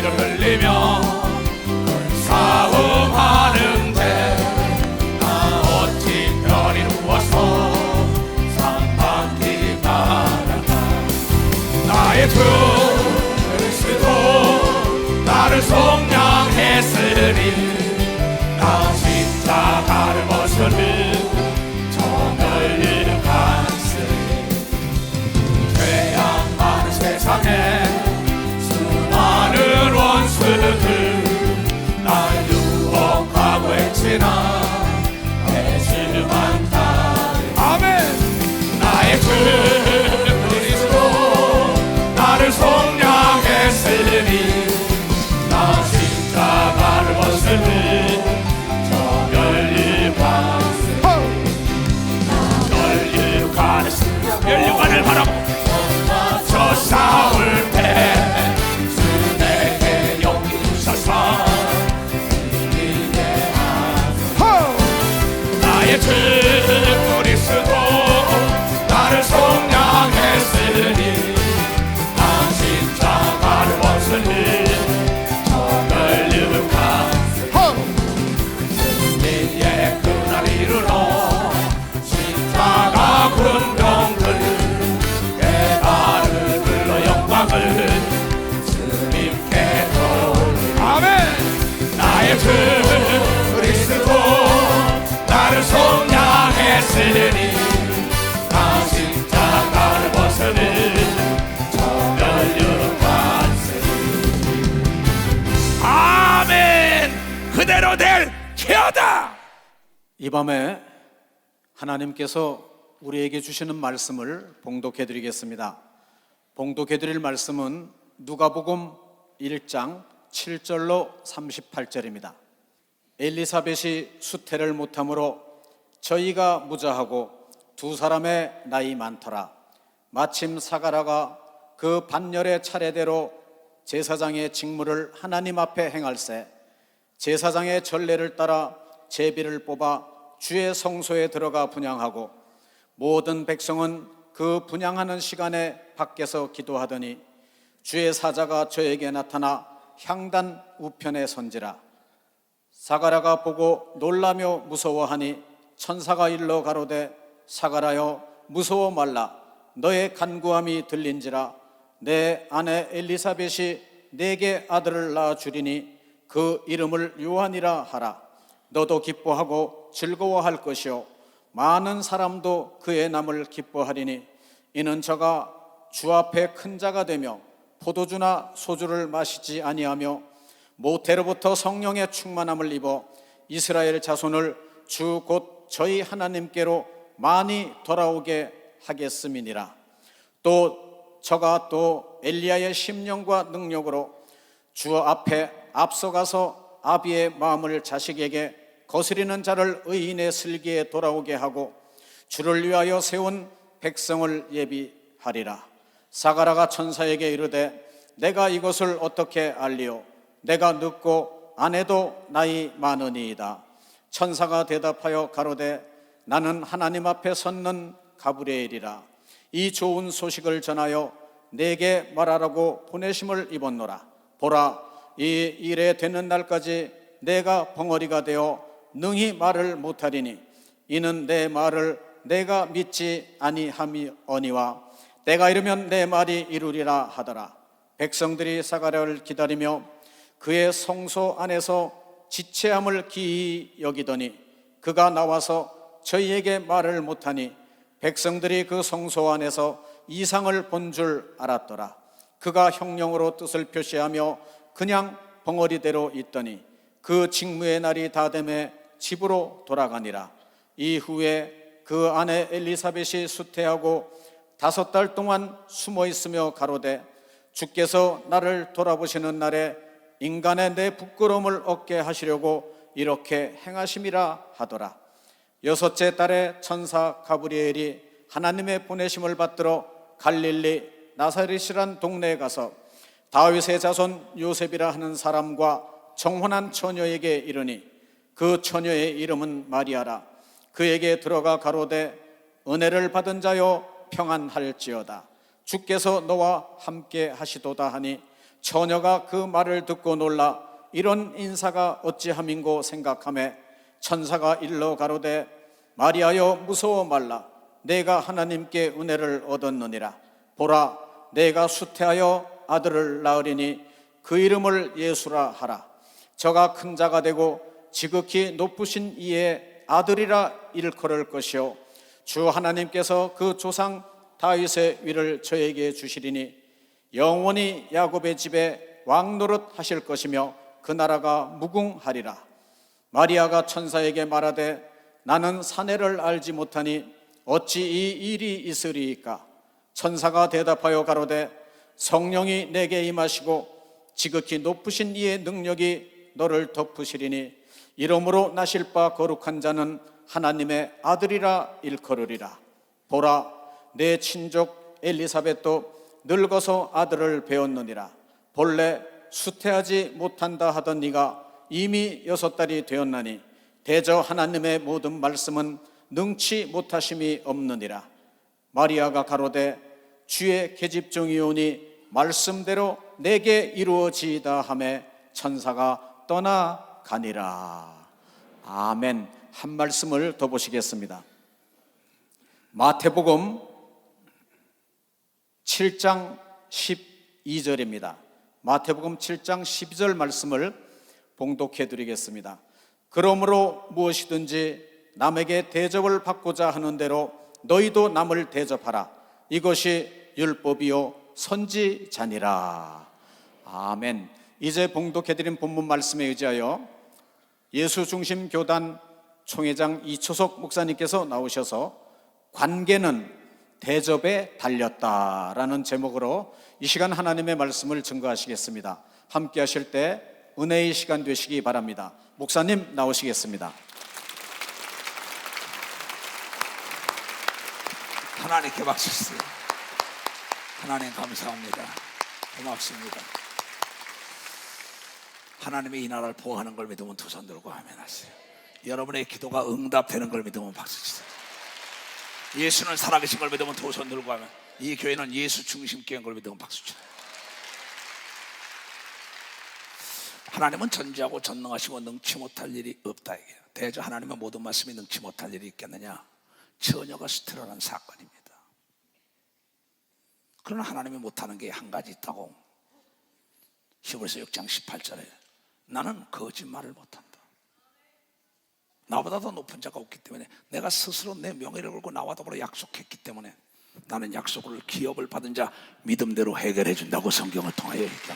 피를 흘리며 큰 싸움하는데 나 어찌 별이 누워서 산밖이 바라나. 나의 주 그리스도 나를 속량했으니 나 십자가를 벗으니 정멸을 갔으니 죄악 많은 세상에 수많은 원수들 날 유혹하고 했지나 대실 많다. 아멘. 나의 주 그리스도 나를 속량했으니 나 십자가를 벗으니 멸류관을 바라고 저 싸울 때 주 내게 용기 주셔서 이기게 하소서. 나의 주 그리스도 나를 속량했으니 나 십자가를 벗으니 저 멸류관 승리의 그날 이르러 십자가 군병들 깨달을 불러 영광을 주님께 돌리리. 아멘. 나의 주 그리스도 나를 속량했으니 나 십자가를 벗으니 저 멸류로 갔으니. 아멘. 그대로 될지어다. 이 밤에 하나님께서 우리에게 주시는 말씀을 봉독해 드리겠습니다. 봉독해 드릴 말씀은 누가복음 1장 7절로 38절입니다. 엘리사벳이 수태를 못함으로 저희가 무자하고 두 사람의 나이 많더라. 마침 사가랴가 그 반열의 차례대로 제사장의 직무를 하나님 앞에 행할세 제사장의 전례를 따라 제비를 뽑아 주의 성소에 들어가 분향하고 모든 백성은 그 분향하는 시간에 밖에서 기도하더니 주의 사자가 저에게 나타나 향단 우편에 선지라. 사가랴가 보고 놀라며 무서워하니 천사가 일러 가로되 사가랴여 무서워 말라. 너의 간구함이 들린지라. 내 아내 엘리사벳이 내게 아들을 낳아 주리니 그 이름을 요한이라 하라. 너도 기뻐하고 즐거워할 것이요 많은 사람도 그의 남을 기뻐하리니 이는 저가 주 앞에 큰 자가 되며 포도주나 소주를 마시지 아니하며 모태로부터 성령의 충만함을 입어 이스라엘 자손을 주 곧 저희 하나님께로 많이 돌아오게 하겠음이니라. 또 저가 또 엘리야의 심령과 능력으로 주 앞에 앞서가서 아비의 마음을 자식에게 거스리는 자를 의인의 슬기에 돌아오게 하고 주를 위하여 세운 백성을 예비하리라. 사가랴가 천사에게 이르되 내가 이것을 어떻게 알리오? 내가 늙고 아내도 나이 많으니이다. 천사가 대답하여 가로되 나는 하나님 앞에 섰는 가브리엘이라. 이 좋은 소식을 전하여 내게 말하라고 보내심을 입었노라. 보라, 이 일에 되는 날까지 내가 벙어리가 되어 능히 말을 못하리니 이는 내 말을 내가 믿지 아니함이오니와 때가 이르면 내 말이 이루리라 하더라. 백성들이 사가랴를 기다리며 그의 성소 안에서 지체함을 기이 여기더니 그가 나와서 저희에게 말을 못하니 백성들이 그 성소 안에서 이상을 본 줄 알았더라. 그가 형령으로 뜻을 표시하며 그냥 벙어리대로 있더니 그 직무의 날이 다 되매 집으로 돌아가니라. 이후에 그 아내 엘리사벳이 수태하고 5달 동안 숨어 있으며 가로되 주께서 나를 돌아보시는 날에 인간의 내 부끄러움을 얻게 하시려고 이렇게 행하심이라 하더라. 6째 달에 천사 가브리엘이 하나님의 보내심을 받들어 갈릴리 나사렛이란 동네에 가서 다윗의 자손 요셉이라 하는 사람과 정혼한 처녀에게 이르니 그 처녀의 이름은 마리아라. 그에게 들어가 가로되 은혜를 받은 자여 평안할지어다. 주께서 너와 함께 하시도다 하니 처녀가 그 말을 듣고 놀라 이런 인사가 어찌함인고 생각하매 천사가 일러 가로되 마리아여 무서워 말라. 내가 하나님께 은혜를 얻었느니라. 보라, 내가 수태하여 아들을 낳으리니 그 이름을 예수라 하라. 저가 큰 자가 되고 지극히 높으신 이의 아들이라 일컬을 것이요 주 하나님께서 그 조상 다윗의 위를 저에게 주시리니 영원히 야곱의 집에 왕노릇 하실 것이며 그 나라가 무궁하리라. 마리아가 천사에게 말하되 나는 사내를 알지 못하니 어찌 이 일이 있으리이까. 천사가 대답하여 가로되 성령이 내게 임하시고 지극히 높으신 이의 능력이 너를 덮으시리니 이러므로 나실 바 거룩한 자는 하나님의 아들이라 일컬으리라. 보라, 내 친족 엘리사벳도 늙어서 아들을 배웠느니라. 본래 수태하지 못한다 하던 네가 이미 6달이 되었나니 대저 하나님의 모든 말씀은 능치 못하심이 없느니라. 마리아가 가로되 주의 계집종이오니 말씀대로 내게 이루어지이다 하매 천사가 떠나가니라. 아멘. 한 말씀을 더 보시겠습니다. 마태복음 7장 12절입니다. 마태복음 7장 12절 말씀을 봉독해 드리겠습니다. 그러므로 무엇이든지 남에게 대접을 받고자 하는 대로 너희도 남을 대접하라. 이것이 율법이요 선지자니라. 아멘. 이제 봉독해 드린 본문 말씀에 의지하여 예수 중심 교단 총회장 이초석 목사님께서 나오셔서 관계는 대접에 달렸다라는 제목으로 이 시간 하나님의 말씀을 증거하시겠습니다. 함께 하실 때 은혜의 시간 되시기 바랍니다. 목사님 나오시겠습니다. 하나님께 박수 주세요. 하나님 감사합니다. 고맙습니다. 하나님의 이 나라를 보호하는 걸 믿으면 두 손 들고 아멘 하세요. 여러분의 기도가 응답되는 걸 믿으면 박수 주세요. 예수는 살아계신 걸 믿으면 두 손 들고 하면, 이 교회는 예수 중심 교회인 걸 믿으면 박수 주세요. 하나님은 전지하고 전능하시고 능치 못할 일이 없다 이게요. 대저 하나님의 모든 말씀이 능치 못할 일이 있겠느냐? 처녀가 수태라는 사건입니다. 그러나 하나님이 못하는 게 한 가지 있다고. 히브리서 6장 18절에 나는 거짓말을 못한다. 나보다 더 높은 자가 없기 때문에, 내가 스스로 내 명예를 걸고 나와 더불어 약속했기 때문에 나는 약속을 기업을 받은 자 믿음대로 해결해 준다고 성경을 통하여 얘기합니다.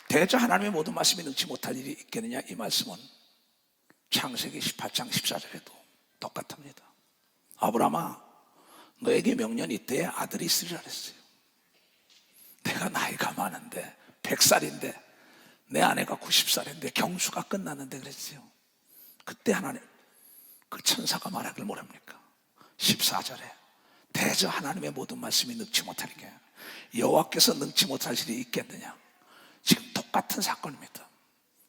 대저 하나님의 모든 말씀이 능치 못할 일이 있겠느냐? 이 말씀은 창세기 18장 14절에도 똑같습니다. 아브라함아, 너에게 명년 이때에 아들이 있으리라 그랬어요. 내가 나이가 많은데 100살인데 내 아내가 90살인데 경수가 끝났는데 그랬어요. 그때 하나님 그 천사가 말하길 뭐랍니까? 14절에 대저 하나님의 모든 말씀이 능치 못할 게 여호와께서 능치 못할 일이 있겠느냐? 지금 똑같은 사건입니다.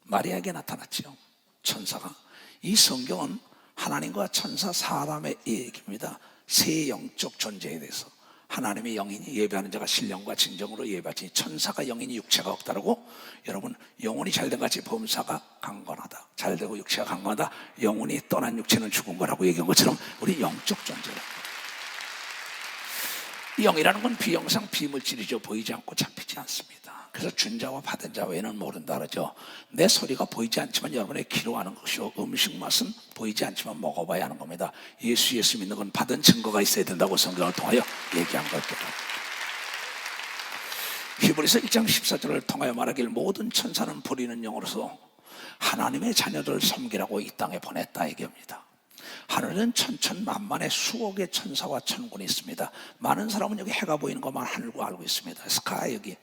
마리아에게 나타났지요. 천사가. 이 성경은 하나님과 천사 사람의 얘기입니다. 세 영적 존재에 대해서 하나님의 영인이 예배하는 자가 신령과 진정으로 예배하지 천사가 영인이 육체가 없다라고. 여러분, 영혼이 잘된 같이 범사가 강건하다. 잘되고 육체가 강건하다. 영혼이 떠난 육체는 죽은 거라고 얘기한 것처럼 우리 영적 존재라. 이 영이라는 건 비영상 비물질이죠. 보이지 않고 잡히지 않습니다. 그래서 준 자와 받은 자 외에는 모른다 그러죠. 내 소리가 보이지 않지만 여러분의 귀로 아는 것이요, 음식 맛은 보이지 않지만 먹어봐야 하는 겁니다. 예수 믿는 건 받은 증거가 있어야 된다고 성경을 통하여 얘기한 것입니다. 히브리서 1장 14절을 통하여 말하길 모든 천사는 부리는 영으로서 하나님의 자녀들을 섬기라고 이 땅에 보냈다 얘기합니다. 하늘은 천천만만의 수억의 천사와 천군이 있습니다. 많은 사람은 여기 해가 보이는 것만 하늘고 알고 있습니다. 스카이, 여기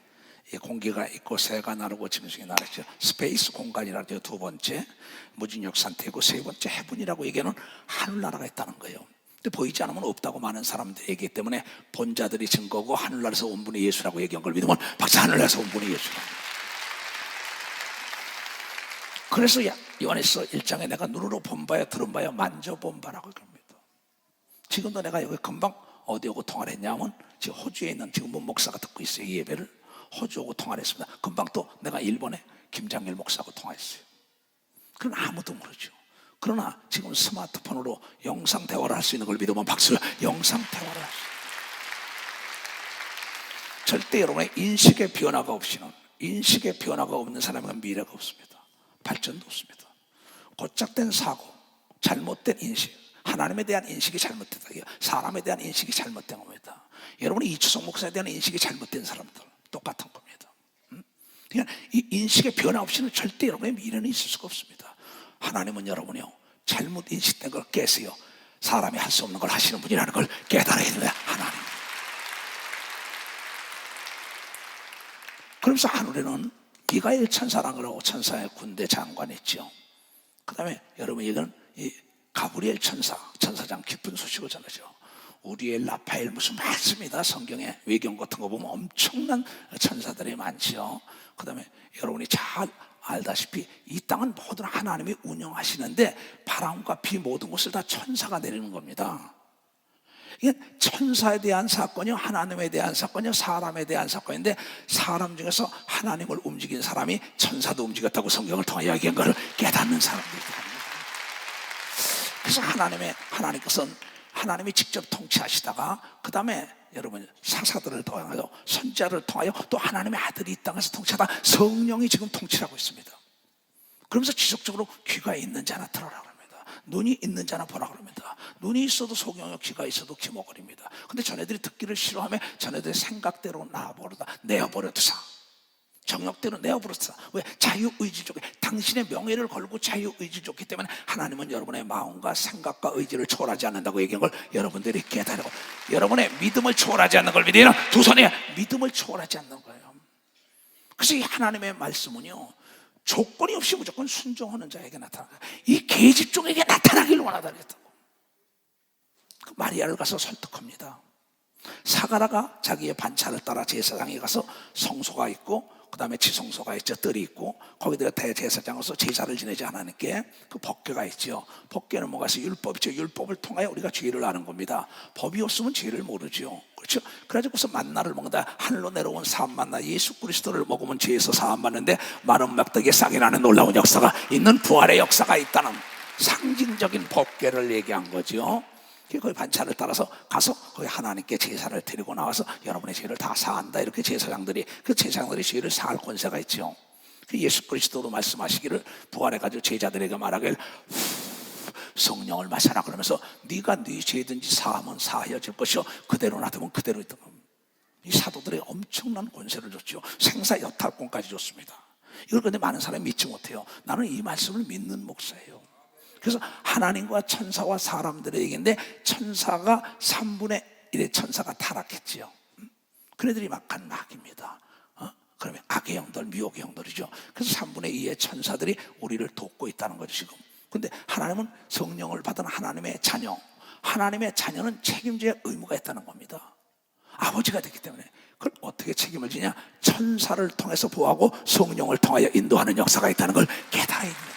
공기가 있고 새가 나르고 짐승이 나르죠. 스페이스 공간이라고 해요. 두 번째 무중력 상태고, 세 번째 해분이라고 얘기하는 하늘나라가 있다는 거예요. 근데 보이지 않으면 없다고 많은 사람들이 얘기하기 때문에 본자들이 증거고 하늘나라에서 온 분이 예수라고 얘기한 걸 믿으면 박사 하늘나라에서 온 분이 예수라고. 그래서 요한에서 1장에 내가 눈으로 본 바야 들은 바야 만져본 바라고 합니다. 지금도 내가 여기 금방 어디 오고 통화를 했냐면 지금 호주에 있는 지금 문 목사가 듣고 있어요. 이 예배를 호주 오고 통화를 했습니다. 금방 또 내가 일본에 김장일 목사하고 통화했어요. 그건 아무도 모르죠. 그러나 지금 스마트폰으로 영상 대화를 할 수 있는 걸 믿으면 박수를. 영상 대화를 할 수 있어요. 절대 여러분의 인식의 변화가 없이는, 인식의 변화가 없는 사람은 미래가 없습니다. 발전도 없습니다. 고착된 사고, 잘못된 인식, 하나님에 대한 인식이 잘못됐다. 사람에 대한 인식이 잘못된 겁니다. 여러분이 이추석 목사에 대한 인식이 잘못된 사람들 똑같은 겁니다. 그러니까 이 인식의 변화 없이는 절대 여러분의 미래는 있을 수가 없습니다. 하나님은 여러분이요, 잘못 인식된 걸 깨세요. 사람이 할 수 없는 걸 하시는 분이라는 걸 깨달아야 됩니다. 하나님. 그러면서 하늘에는 미가엘 천사라고 천사의 군대 장관이 있죠. 그 다음에 여러분 이건 이 가브리엘 천사장 기쁜 소식을 전하죠. 우리엘, 라파엘 무슨 많습니다. 성경에 외경 같은 거 보면 엄청난 천사들이 많죠. 그 다음에 여러분이 잘 알다시피 이 땅은 모든 하나님이 운영하시는데 바람과 비 모든 것을 다 천사가 내리는 겁니다. 이게 천사에 대한 사건이요, 하나님에 대한 사건이요, 사람에 대한 사건인데 사람 중에서 하나님을 움직인 사람이 천사도 움직였다고 성경을 통해 이야기한 것을 깨닫는 사람들입니다. 그래서 하나님께서는 하나님이 직접 통치하시다가 그 다음에 여러분 사사들을 통하여 선지자를 통하여 또 하나님의 아들이 이 땅에서 통치하다 성령이 지금 통치하고 있습니다. 그러면서 지속적으로 귀가 있는 자나 들어라 그럽니다. 눈이 있는 자나 보라 그럽니다. 눈이 있어도 소경이요, 귀가 있어도 귀머거립니다. 근데 자네들이 듣기를 싫어하며 자네들의 생각대로 내어버려두사, 정욕대로 내어버렸어. 왜? 자유의지적에 당신의 명예를 걸고 자유의지적이기 때문에 하나님은 여러분의 마음과 생각과 의지를 초월하지 않는다고 얘기한 걸 여러분들이 깨달고, 여러분의 믿음을 초월하지 않는 걸 믿으면 두 손에 믿음을 초월하지 않는 거예요. 그래서 이 하나님의 말씀은요, 조건이 없이 무조건 순종하는 자에게 나타나요. 이 계집종에게 나타나기를 원하다 그랬다고. 그 마리아를 가서 설득합니다. 사가라가 자기의 반차를 따라 제사장에 가서 성소가 있고 그 다음에 지성소가 있죠. 뜰이 있고 거기다가 대제사장으로서 제사를 지내지 하나님께 그 법궤가 있죠. 법궤는 뭐가 있어요? 율법이죠. 율법을 통하여 우리가 죄를 아는 겁니다. 법이 없으면 죄를 모르죠. 그렇죠? 그래가지고서 만나를 먹는다. 하늘로 내려온 사함 만나, 예수 그리스도를 먹으면 죄에서 사함 받는데 마른 막대기에 싹이 나는 놀라운 역사가 있는 부활의 역사가 있다는 상징적인 법궤를 얘기한 거죠. 거기 반차를 따라서 가서 거기 하나님께 제사를 드리고 나와서 여러분의 죄를 다 사한다. 이렇게 제사장들이 죄를 사할 권세가 있죠. 예수 그리스도로 말씀하시기를 부활해가지고 제자들에게 말하길 성령을 마셔라 그러면서 네가 네 죄든지 사하면 사하여질 것이요 그대로 놔두면 그대로 있다. 이 사도들의 엄청난 권세를 줬죠. 생사 여탈권까지 줬습니다. 이걸 근데 많은 사람이 믿지 못해요. 나는 이 말씀을 믿는 목사예요. 그래서 하나님과 천사와 사람들의 얘기인데 천사가 3분의 1의 천사가 타락했지요. 그네들이 막한 막입니다. 그러면 악의 영들, 미혹의 영들이죠. 그래서 3분의 2의 천사들이 우리를 돕고 있다는 거죠 지금. 근데 하나님은 성령을 받은 하나님의 자녀, 하나님의 자녀는 책임져야 의무가 있다는 겁니다. 아버지가 됐기 때문에 그걸 어떻게 책임을 지냐? 천사를 통해서 보호하고 성령을 통하여 인도하는 역사가 있다는 걸 깨달아야 됩니다.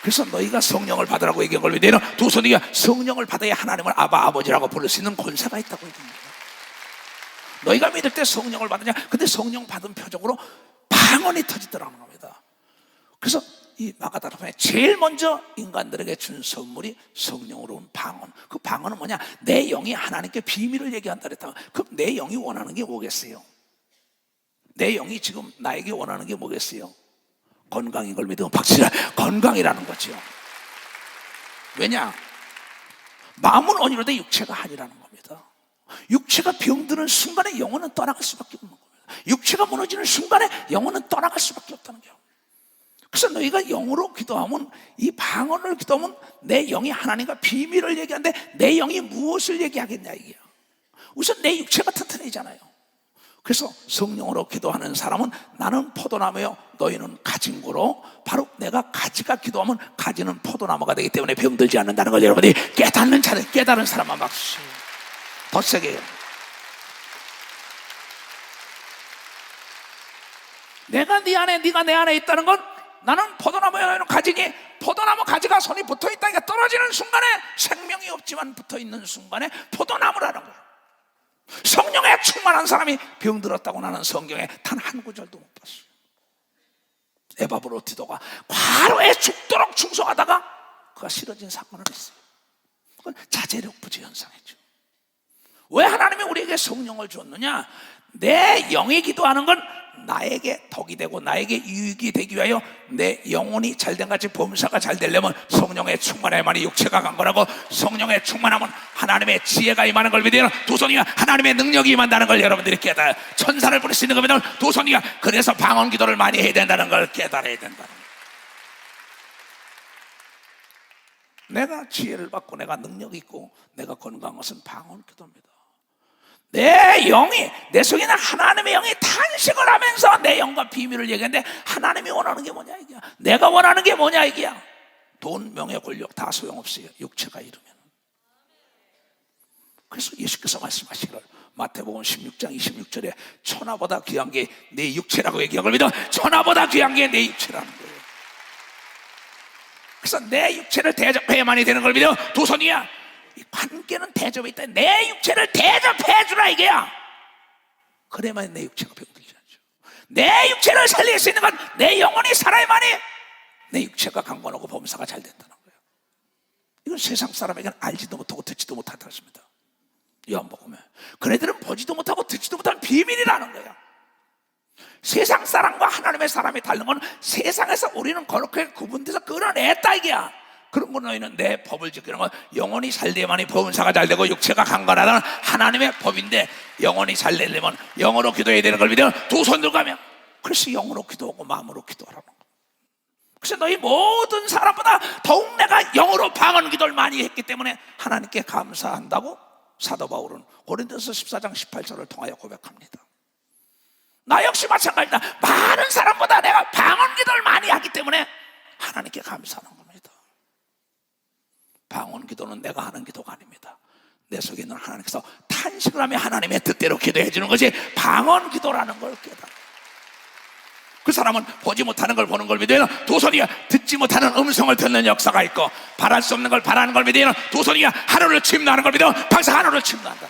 그래서 너희가 성령을 받으라고 얘기한 걸 너희는 두 손이 성령을 받아야 하나님을 아바 아버지라고 부를 수 있는 권세가 있다고 얘기합니다. 너희가 믿을 때 성령을 받느냐? 근데 성령 받은 표적으로 방언이 터지더라는 겁니다. 그래서 이 마가다락방에 제일 먼저 인간들에게 준 선물이 성령으로 온 방언. 그 방언은 뭐냐? 내 영이 하나님께 비밀을 얘기한다 그랬다. 그럼 내 영이 원하는 게 뭐겠어요? 내 영이 지금 나에게 원하는 게 뭐겠어요? 건강인 걸 믿으면 박수라. 건강이라는 거죠. 왜냐? 마음은 언이로되 육체가 아니라는 겁니다. 육체가 병드는 순간에 영혼은 떠나갈 수밖에 없는 겁니다. 육체가 무너지는 순간에 영혼은 떠나갈 수밖에 없다는 거예요. 그래서 너희가 영으로 기도하면, 이 방언을 기도하면 내 영이 하나님과 비밀을 얘기하는데 내 영이 무엇을 얘기하겠냐 이게요. 우선 내 육체가 튼튼해지잖아요. 그래서 성령으로 기도하는 사람은 나는 포도나무요 너희는 가진고로, 바로 내가 가지가 기도하면 가지는 포도나무가 되기 때문에 병들지 않는다는 거죠. 여러분이 깨달은 사람만 박수. 더 세게. 내가 네 안에, 네가 내 안에 있다는 건 나는 포도나무야 너희는 가지니, 포도나무 가지가 손이 붙어있다니까 떨어져 떨어지는 순간에 생명이 없지만 붙어있는 순간에 포도나무라는 거예요. 성령에 충만한 사람이 병들었다고 나는 성경에 단 한 구절도 못 봤어요. 에바브로티도가 과로에 죽도록 충성하다가 그가 쓰러진 사건을 했어요. 그건 자제력 부재 현상이죠. 왜 하나님이 우리에게 성령을 줬느냐? 내 영이 기도하는 건 나에게 덕이 되고 나에게 유익이 되기 위하여 내 영혼이 잘된 같이 범사가 잘 되려면 성령의 충만해야만이 육체가 강건하고, 성령의 충만함은 하나님의 지혜가 임하는 걸 믿어요. 두 손이가 하나님의 능력이 임한다는 걸 여러분들이 깨달아요. 천사를 부를 수 있는 겁니다. 두 손이가 그래서 방언 기도를 많이 해야 된다는 걸 깨달아야 된다는 거예요. 내가 지혜를 받고 내가 능력이 있고 내가 건강한 것은 방언 기도입니다. 내 영이, 내 속에 있는 하나님의 영이 탄식을 하면서 내 영과 비밀을 얘기하는데, 하나님이 원하는 게 뭐냐 이게야. 내가 원하는 게 뭐냐 이게야. 돈, 명예, 권력 다 소용없어요, 육체가 이루면. 그래서 예수께서 말씀하시기를 마태복음 16장 26절에 천하보다 귀한 게 내 육체라고 얘기한 걸 믿어. 천하보다 귀한 게 내 육체라는 거예요. 그래서 내 육체를 대접해야만이 되는 걸 믿어. 두 손이야. 이 관계는 대접에 있다. 내 육체를 대접해주라 이게야. 그래야만 내 육체가 병들지 않죠. 내 육체를 살릴 수 있는 건 내 영혼이 살아야만이 내 육체가 강건하고 범사가 잘 된다는 거예요. 이건 세상 사람에게는 알지도 못하고 듣지도 못한다 했습니다. 요한복음에 그네들은 보지도 못하고 듣지도 못한 비밀이라는 거예요. 세상 사람과 하나님의 사람이 다른 건 세상에서 우리는 그렇게 구분돼서 끌어냈다 이게야. 그런 거 너희는 내 법을 지키는 건 영혼이 살돼야만이 범사가 잘 되고 육체가 강건하다는 하나님의 법인데, 영혼이 잘 되려면 영으로 기도해야 되는 걸 믿어. 두 손 들고 가면 그래서 영으로 기도하고 마음으로 기도하라는 거. 그래서 너희 모든 사람보다 더욱 내가 영으로 방언 기도를 많이 했기 때문에 하나님께 감사한다고 사도 바울은 고린도서 14장 18절을 통하여 고백합니다. 나 역시 마찬가지다. 많은 사람보다 내가 방언 기도를 많이 하기 때문에 하나님께 감사하는 겁니다. 방언 기도는 내가 하는 기도가 아닙니다. 내 속에 있는 하나님께서 탄식을 하며 하나님의 뜻대로 기도해 주는 것이 방언 기도라는 걸 깨달아. 그 사람은 보지 못하는 걸 보는 걸 믿어요. 두 손이가 듣지 못하는 음성을 듣는 역사가 있고, 바랄 수 없는 걸 바라는 걸 믿어요. 두 손이가 하루를 침노하는 걸 믿어. 항상 하루를 침노한다.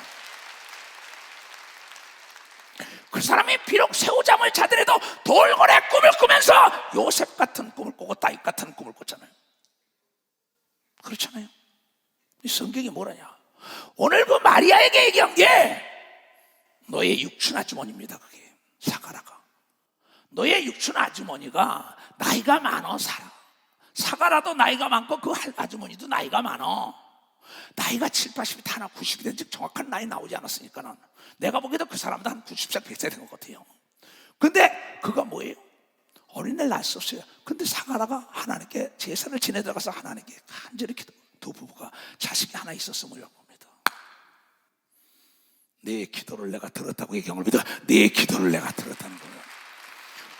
그 사람이 비록 새우잠을 자더라도 돌고래 꿈을 꾸면서 요셉 같은 꿈을 꾸고 다윗 같은 꿈을 꿨잖아요. 그렇잖아요. 이 성경이 뭐라냐? 오늘 그 마리아에게 얘기한 게 너의 육춘 아주머니입니다. 그게 사가라가 너의 육춘 아주머니가 나이가 많어. 사가라도 나이가 많고 그 아주머니도 나이가 많어. 나이가 7, 80이 타나 90이 된 즉 정확한 나이 나오지 않았으니까는 내가 보기에도 그 사람도 한 90살 100살 된 것 같아요. 근데 그가 뭐예요? 어린애를 낳을 수 없어요. 근데 사가라가 하나님께 제사를 지내 들어가서 하나님께 간절히 기도. 두 부부가 자식이 하나 있었음을 봅니다. 내 기도를 내가 들었다고 이 경을 믿어. 내 기도를 내가 들었다는 거예요.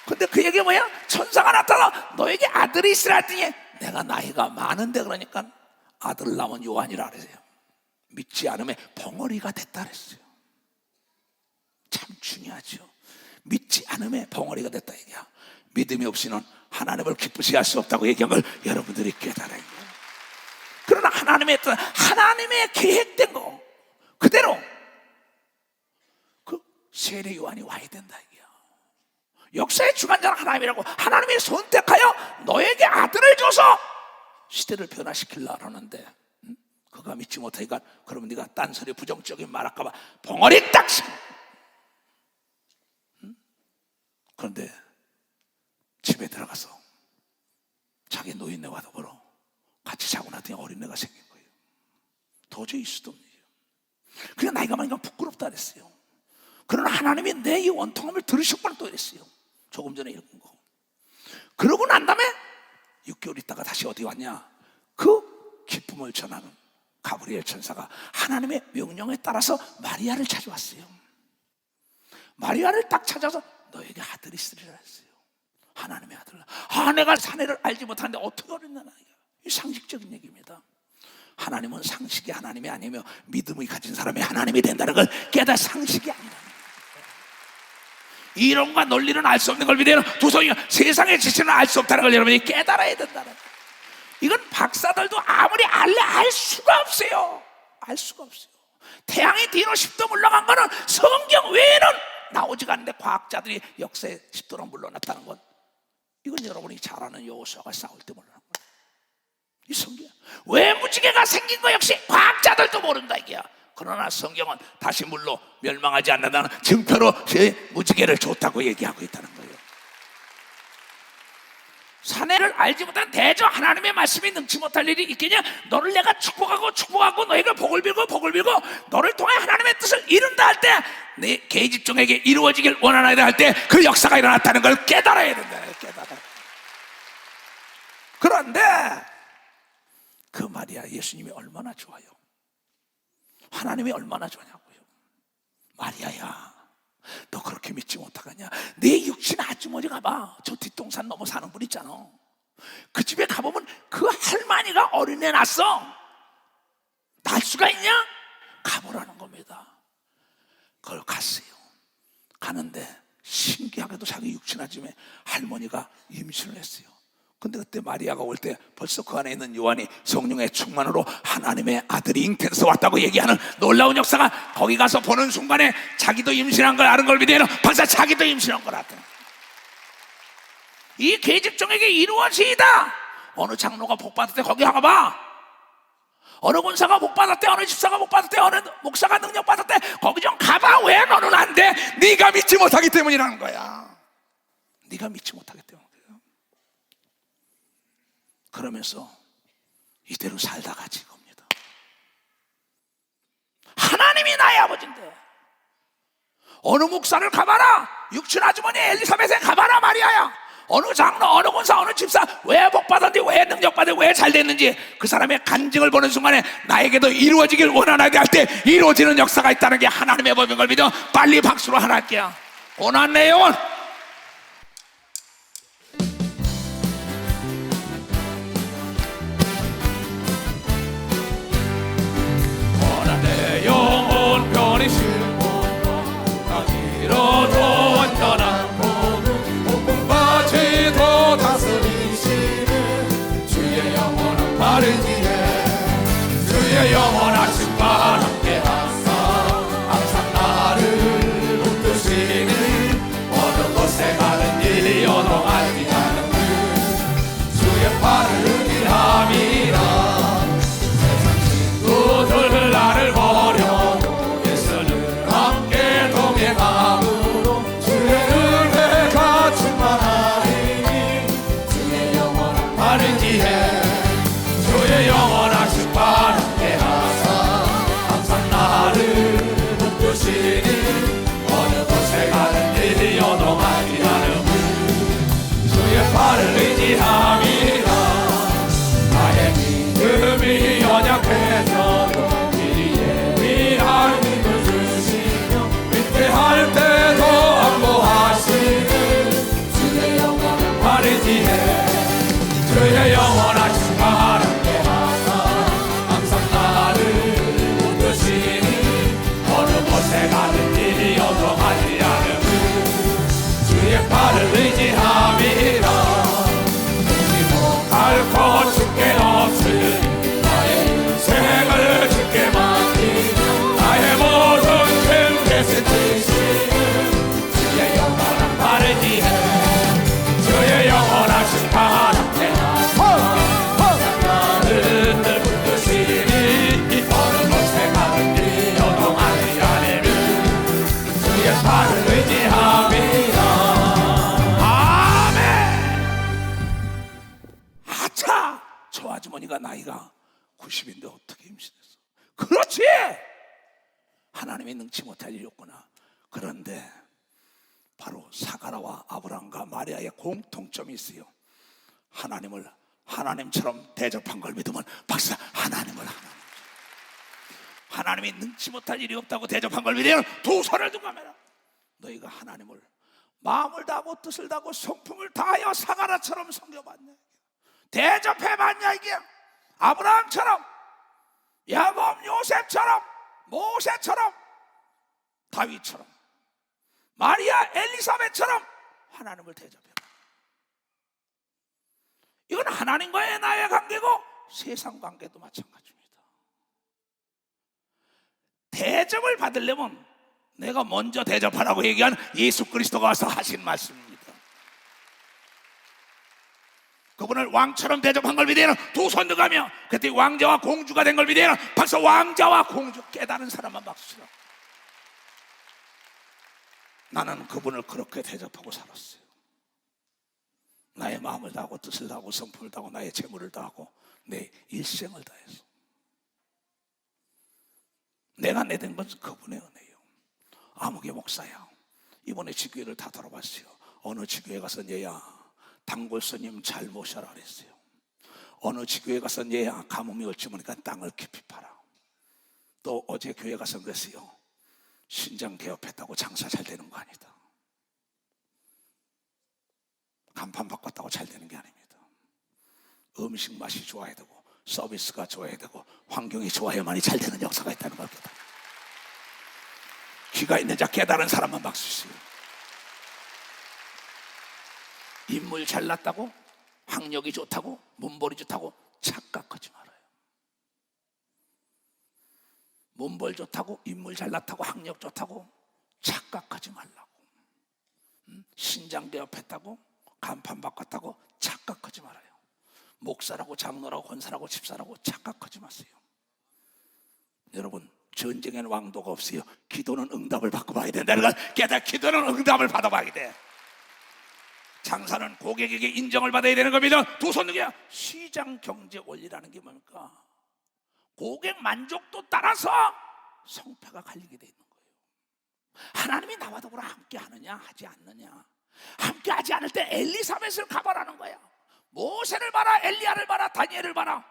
근데 그 얘기가 뭐야? 천사가 나타나 너에게 아들이 있으라 했더니 내가 나이가 많은데 그러니까 아들 낳은 요한이라 그랬어요. 믿지 않으면 벙어리가 됐다 그랬어요. 참 중요하죠. 믿지 않으면 벙어리가 됐다 얘기야. 믿음이 없이는 하나님을 기쁘시게 할 수 없다고 얘기한 걸 여러분들이 깨달아야 돼요. 그러나 하나님의 계획된 거 그대로 그 세례 요한이 와야 된다 얘기야. 역사의 주관자는 하나님이라고. 하나님이 선택하여 너에게 아들을 줘서 시대를 변화시키려고 하는데 그가 믿지 못하니까 그러면 네가 딴소리 부정적인 말 할까 봐 벙어리 딱 그런데 집에 들어가서 자기 노인네와 더불어 같이 자고 나더니 어린애가 생긴 거예요. 도저히 있을 수도 없네요. 그냥 나이가 많으니까 부끄럽다 그랬어요. 그러나 하나님이 내 이 원통함을 들으셨구나 또 이랬어요. 조금 전에 읽은 거. 그러고 난 다음에 6개월 있다가 다시 어디 왔냐? 그 기쁨을 전하는 가브리엘 천사가 하나님의 명령에 따라서 마리아를 찾아왔어요. 마리아를 딱 찾아서 너에게 아들이 있으리라 했어요. 하나님의 아들. 내가 사내를 알지 못하는데 어떻게 어렸나. 이 상식적인 얘기입니다. 하나님은 상식이 하나님이 아니며 믿음을 가진 사람이 하나님이 된다는 걸 깨달아. 상식이 아니라 이론과 논리는 알 수 없는 걸 믿어요. 두 손이 세상의 지식은 알 수 없다는 걸 여러분이 깨달아야 된다는 거예요. 이건 박사들도 아무리 알래? 알 수가 없어요. 알 수가 없어요. 태양이 뒤로 10도 물러간 거는 성경 외에는 나오지가 않는데 과학자들이 역사에 10도로 물러났다는 건 이건 여러분이 잘 아는 여호수아가 싸울 때 물러난 거예요. 이 성경 왜 무지개가 생긴 거 역시 과학자들도 모른다 이게야. 그러나 성경은 다시 물로 멸망하지 않는다는 증표로 무지개를 줬다고 얘기하고 있다는 거예요. 사내를 알지 못한 대저 하나님의 말씀이 능치 못할 일이 있겠냐? 너를 내가 축복하고 너희가 복을 빌고 너를 통해 하나님의 뜻을 이룬다 할 때 내 계집종에게 이루어지길 원하나이다 할 때 그 역사가 일어났다는 걸 깨달아야 된다. 깨달아. 그런데 그 마리아 예수님이 얼마나 좋아요. 하나님이 얼마나 좋냐고요. 마리아야, 너 그렇게 믿지 못하겠냐? 내 육친 아주머니가 봐. 저 뒷동산 넘어 사는 분 있잖아. 그 집에 가보면 그 할머니가 어린애 낳았어. 낳을 수가 있냐? 가보라는 겁니다. 그걸 갔어요. 가는데 신기하게도 자기 육친 아줌마 할머니가 임신을 했어요. 근데 그때 마리아가 올 때 벌써 그 안에 있는 요한이 성령의 충만으로 하나님의 아들이 잉태해서 왔다고 얘기하는 놀라운 역사가 거기 가서 보는 순간에 자기도 임신한 걸 아는 걸 믿어요. 벌써 자기도 임신한 걸 알았다. 이 계집종에게 이루어지이다. 어느 장로가 복받을 때 거기 가봐. 어느 군사가 복받을 때, 어느 집사가 복받을 때, 어느 목사가 능력받을 때 거기 좀 가봐. 왜 너는 안 돼? 네가 믿지 못하기 때문이라는 거야. 네가 믿지 못하기 때문에. 그러면서 이대로 살다가 지금입니다. 하나님이 나의 아버지인데 어느 목사를 가봐라. 육친 아주머니 엘리사벳에 가봐라 마리아야. 어느 장로, 어느 군사, 어느 집사 왜 복받았는지, 왜 능력받았는지, 왜 잘됐는지 그 사람의 간증을 보는 순간에 나에게도 이루어지길 원하나이다 할 때 이루어지는 역사가 있다는 게 하나님의 법인 걸 믿어. 빨리 박수로 하나 할게요. 고난 내 영혼. 영원하신 바 함께 하사 항상 나를 붙드시는 어느 곳에 가든지 요동하지 않는 주의 팔을 의지함이라. 세상 친구들 나를 버려도 예수는 함께 동행함으로 주의 은혜가 충만하리니 주의 영원한 팔을 지혜 주의 영원하신 바 어느 곳에 가든지 요동하지 않음을 주의 팔을 의지함이라. 나의 믿음이 연약해져도 미리 예비한 힘을 주시며 위태할 때도 안보하시는 주의 영원한 팔을 지혜 주의 영원하신 발 함께 하사 항상 나를 붙드시니 어느 곳에 가든지 요동하지 않음을 주의 팔을 의지함이라. 죽지 못할 것 주께 없으니 나의 인생을 주께 맡기며 나의 모든 죄 되시는 주의 영원한 팔을 지혜 주의 영원하신 팔 함께 항상 나를 붙드시니 어느 곳에 가든지 요동하지 팔을 의지함이라. 아멘. 아차, 저 아주머니가 나이가 90인데 어떻게 임신했어? 그렇지, 하나님이 능치 못할 일이었구나. 그런데 바로 사가라와 아브라함과 마리아의 공통점이 있어요. 하나님을 하나님처럼 대접한 걸 믿으면 박사 하나님을 하나님이 능치 못할 일이 없다고 대접한 걸 믿으면 두 손을 두고 하면 너희가 하나님을 마음을 다하고 뜻을 다하고 성품을 다하여 사가라처럼 섬겨봤냐, 대접해봤냐. 이게 아브라함처럼, 야곱, 요셉처럼, 모세처럼, 다윗처럼, 마리아, 엘리사벳처럼 하나님을 대접해봐. 이건 하나님과의 나의 관계고 세상 관계도 마찬가지입니다. 대접을 받으려면 내가 먼저 대접하라고 얘기한 예수 그리스도가 와서 하신 말씀입니다. 그분을 왕처럼 대접한 걸 믿으면 두 손 들어가며 그때 왕자와 공주가 된 걸 믿으면 박수. 왕자와 공주 깨달은 사람만 박수치라. 나는 그분을 그렇게 대접하고 살았어요. 나의 마음을 다하고 뜻을 다하고 성품을 다하고 나의 재물을 다하고 내 일생을 다해서 내가 내든 건 그분의 은혜요. 아무개 목사야, 이번에 지교회를 다 돌아봤어요. 어느 지교회 가서 얘야 단골 스님 잘 모셔라 그랬어요. 어느 지교회 가서 얘야 가뭄이 올지 모르니까 땅을 깊이 팔아. 또 어제 교회 가서 그랬어요. 신장 개업했다고 장사 잘 되는 거 아니다. 간판 바꿨다고 잘 되는 게 아닙니다. 음식 맛이 좋아야 되고 서비스가 좋아야 되고 환경이 좋아야만이 잘 되는 역사가 있다는 겁니다. 귀가 있는 자 깨달은 사람만 박수 치세요. 인물 잘났다고 학력이 좋다고 문벌이 좋다고 착각하지 말아요. 문벌 좋다고 인물 잘났다고 학력 좋다고 착각하지 말라고. 신장 개업했다고 간판 바꿨다고 착각하지 말아요. 목사라고 장로라고 권사라고 집사라고 착각하지 마세요. 여러분, 전쟁에는 왕도가 없어요. 기도는 응답을 받고 봐야 된다는 걸 깨달아. 기도는 응답을 받아봐야 돼. 장사는 고객에게 인정을 받아야 되는 겁니다. 두 손 들게. 시장 경제 원리라는 게 뭡니까? 고객 만족도 따라서 성패가 갈리게 돼 있는 거예요. 하나님이 나와 더불어 함께 하느냐 하지 않느냐. 함께 하지 않을 때 엘리사벳을 가봐라는 거야. 모세를 봐라, 엘리야를 봐라, 다니엘을 봐라,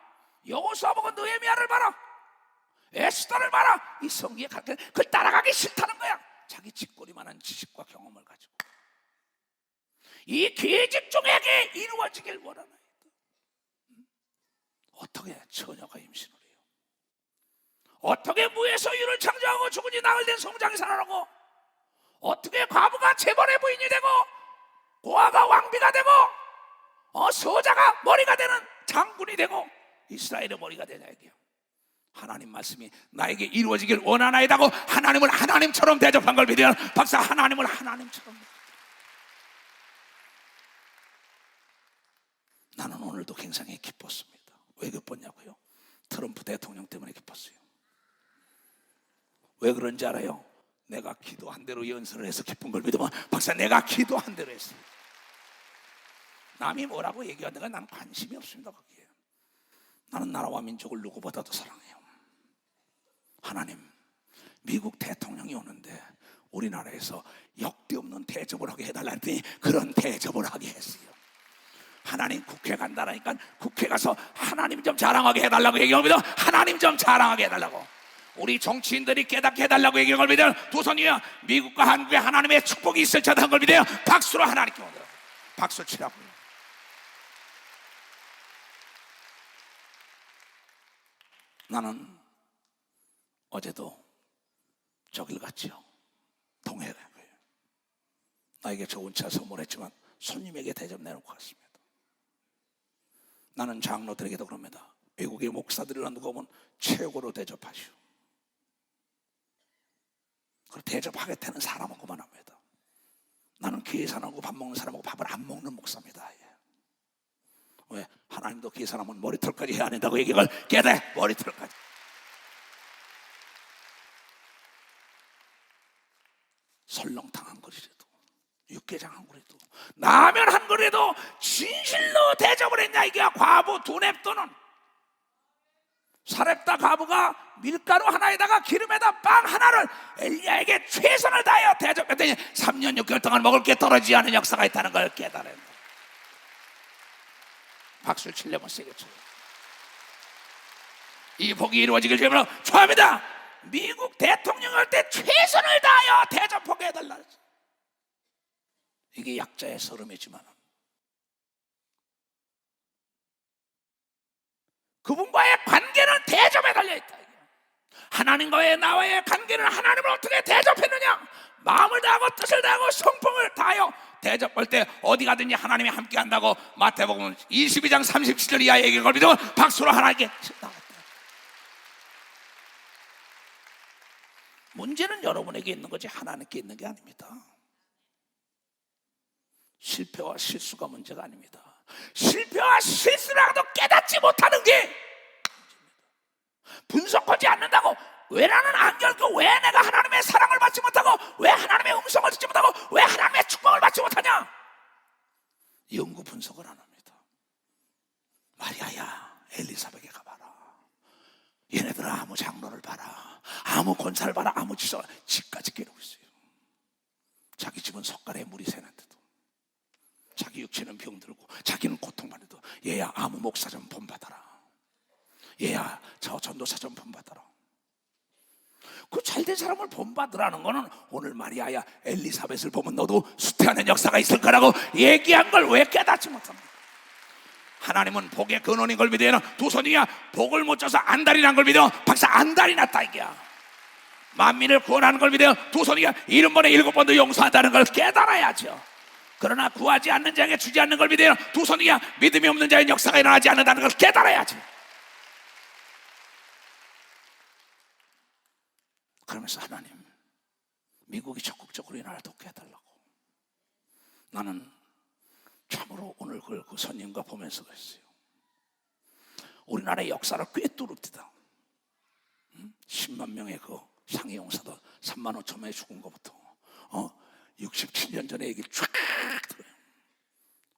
여호수아 보고 느헤미야를 봐라, 에스더를 봐라. 이 성기에 가르쳐 그걸 따라가기 싫다는 거야. 자기 짓거리만한 지식과 경험을 가지고 이 계집 종에게 이루어지길 원하나이다. 어떻게 처녀가 임신을 해요? 어떻게 무에서 유를 창조하고 죽은 지 나흘 된 성장이 살아나고, 어떻게 과부가 재벌의 부인이 되고 고아가 왕비가 되고 서자가 머리가 되는 장군이 되고 이스라엘의 머리가 되냐 이게요. 하나님 말씀이 나에게 이루어지길 원하나이다고 하나님을 하나님처럼 대접한 걸 믿으면 박사. 하나님을 하나님처럼. 나는 오늘도 굉장히 기뻤습니다. 왜 기뻤냐고요? 트럼프 대통령 때문에 기뻤어요. 왜 그런지 알아요? 내가 기도한 대로 연설을 해서 기쁜 걸 믿으면 박사, 내가 기도한 대로 했어요. 남이 뭐라고 얘기하다가 나는 관심이 없습니다. 거기에 나는 나라와 민족을 누구보다도 사랑해요. 하나님, 미국 대통령이 오는데 우리나라에서 역대 없는 대접을 하게 해달라 했더니 그런 대접을 하게 했어요. 하나님 국회 간다라니까 국회 가서 하나님 좀 자랑하게 해달라고 얘기합니다. 하나님 좀 자랑하게 해달라고. 우리 정치인들이 깨닫게 해달라고 얘기한 걸 믿어요. 두 손 위에 미국과 한국에 하나님의 축복이 있을 자다 한 걸 믿어요. 박수로 하나님께 오늘 박수 치라고요. 나는 어제도 저길 갔지요. 동해에 간 거예요. 나에게 좋은 차 선물했지만 손님에게 대접 내놓고 갔습니다. 나는 장로들에게도 그럽니다. 외국의 목사들이나 누가 오면 최고로 대접하시오. 그걸 대접하겠다는 사람은 그만합니다. 나는 계산하고 밥 먹는 사람하고 밥을 안 먹는 목사입니다. 왜? 하나님도 계산하면 머리털까지 해야 한다고 얘기를 깨대. 머리털까지. 설렁탕 한 그릇에도, 육개장 한 그릇에도, 라면 한 그릇에도 진실로 대접을 했냐 이게. 과부 두 냅도는 사렙다 과부가 밀가루 하나에다가 기름에다 빵 하나를 엘리야에게 최선을 다하여 대접했더니 3년 6개월 동안 먹을 게 떨어지지 않은 역사가 있다는 걸 깨달았다. 박수를 치려면 세게 쳐요. 이 복이 이루어지길 주님으로 축하합니다. 미국 대통령 할 때 최선을 다하여 대접하게 해달라. 이게 약자의 서름이지만 그분과의 관계는 대접에 달려있다. 하나님과의 나와의 관계는 하나님을 어떻게 대접했느냐. 마음을 다하고 뜻을 다하고 성품을 다하여 대접할 때 어디 가든지 하나님이 함께 한다고 마태복음 22장 37절 이하의 얘기를 걸비도 박수로 하나님께 나갔다. 문제는 여러분에게 있는 거지 하나님께 있는 게 아닙니다. 실패와 실수가 문제가 아닙니다. 실패와 실수를 하고도 깨닫지 못하는 게 문제입니다. 분석하지 않는다고 왜 나는 안 결코, 왜 내가 하나님의 사랑을 받지 못하고, 왜 하나님의 음성을 듣지 못하고, 왜 하나님의 축복을 받지 못하냐? 연구 분석을 안 합니다. 마리아야, 엘리사벳에 가봐라. 얘네들은 아무 장로를 봐라, 아무 권사를 봐라, 아무 지성을, 집까지 깨우고 있어요. 자기 집은 석가래에 물이 새는데도, 자기 육체는 병들고 자기는 고통받아도 얘야 아무 목사 좀 본받아라, 얘야 저 전도사 좀 본받아라. 그 잘된 사람을 본받으라는 거는 오늘 마리아야 엘리사벳을 보면 너도 수태하는 역사가 있을 거라고 얘기한 걸 왜 깨닫지 못합니까? 하나님은 복의 근원인 걸 믿어야 두 손이야 복을 못 줘서 안달이란 걸 믿어 박사 안달이 났다 이게야. 만민을 구원하는 걸 믿어요. 두 손이야 70번에 7번도 용서한다는 걸 깨달아야죠. 그러나 구하지 않는 자에게 주지 않는 걸 믿어요. 두 손이야 믿음이 없는 자의 역사가 일어나지 않는다는 걸 깨달아야지. 그러면서 하나님, 미국이 적극적으로 이 나라를 돕게 해달라고. 나는 참으로 오늘 그 선님과 보면서 그랬어요. 우리나라의 역사를 꿰뚫읍디다. 10만 명의 그 상해 용사들 3만 5천 명이 죽은 것부터 67년 전에 얘기를 쫙 들어요.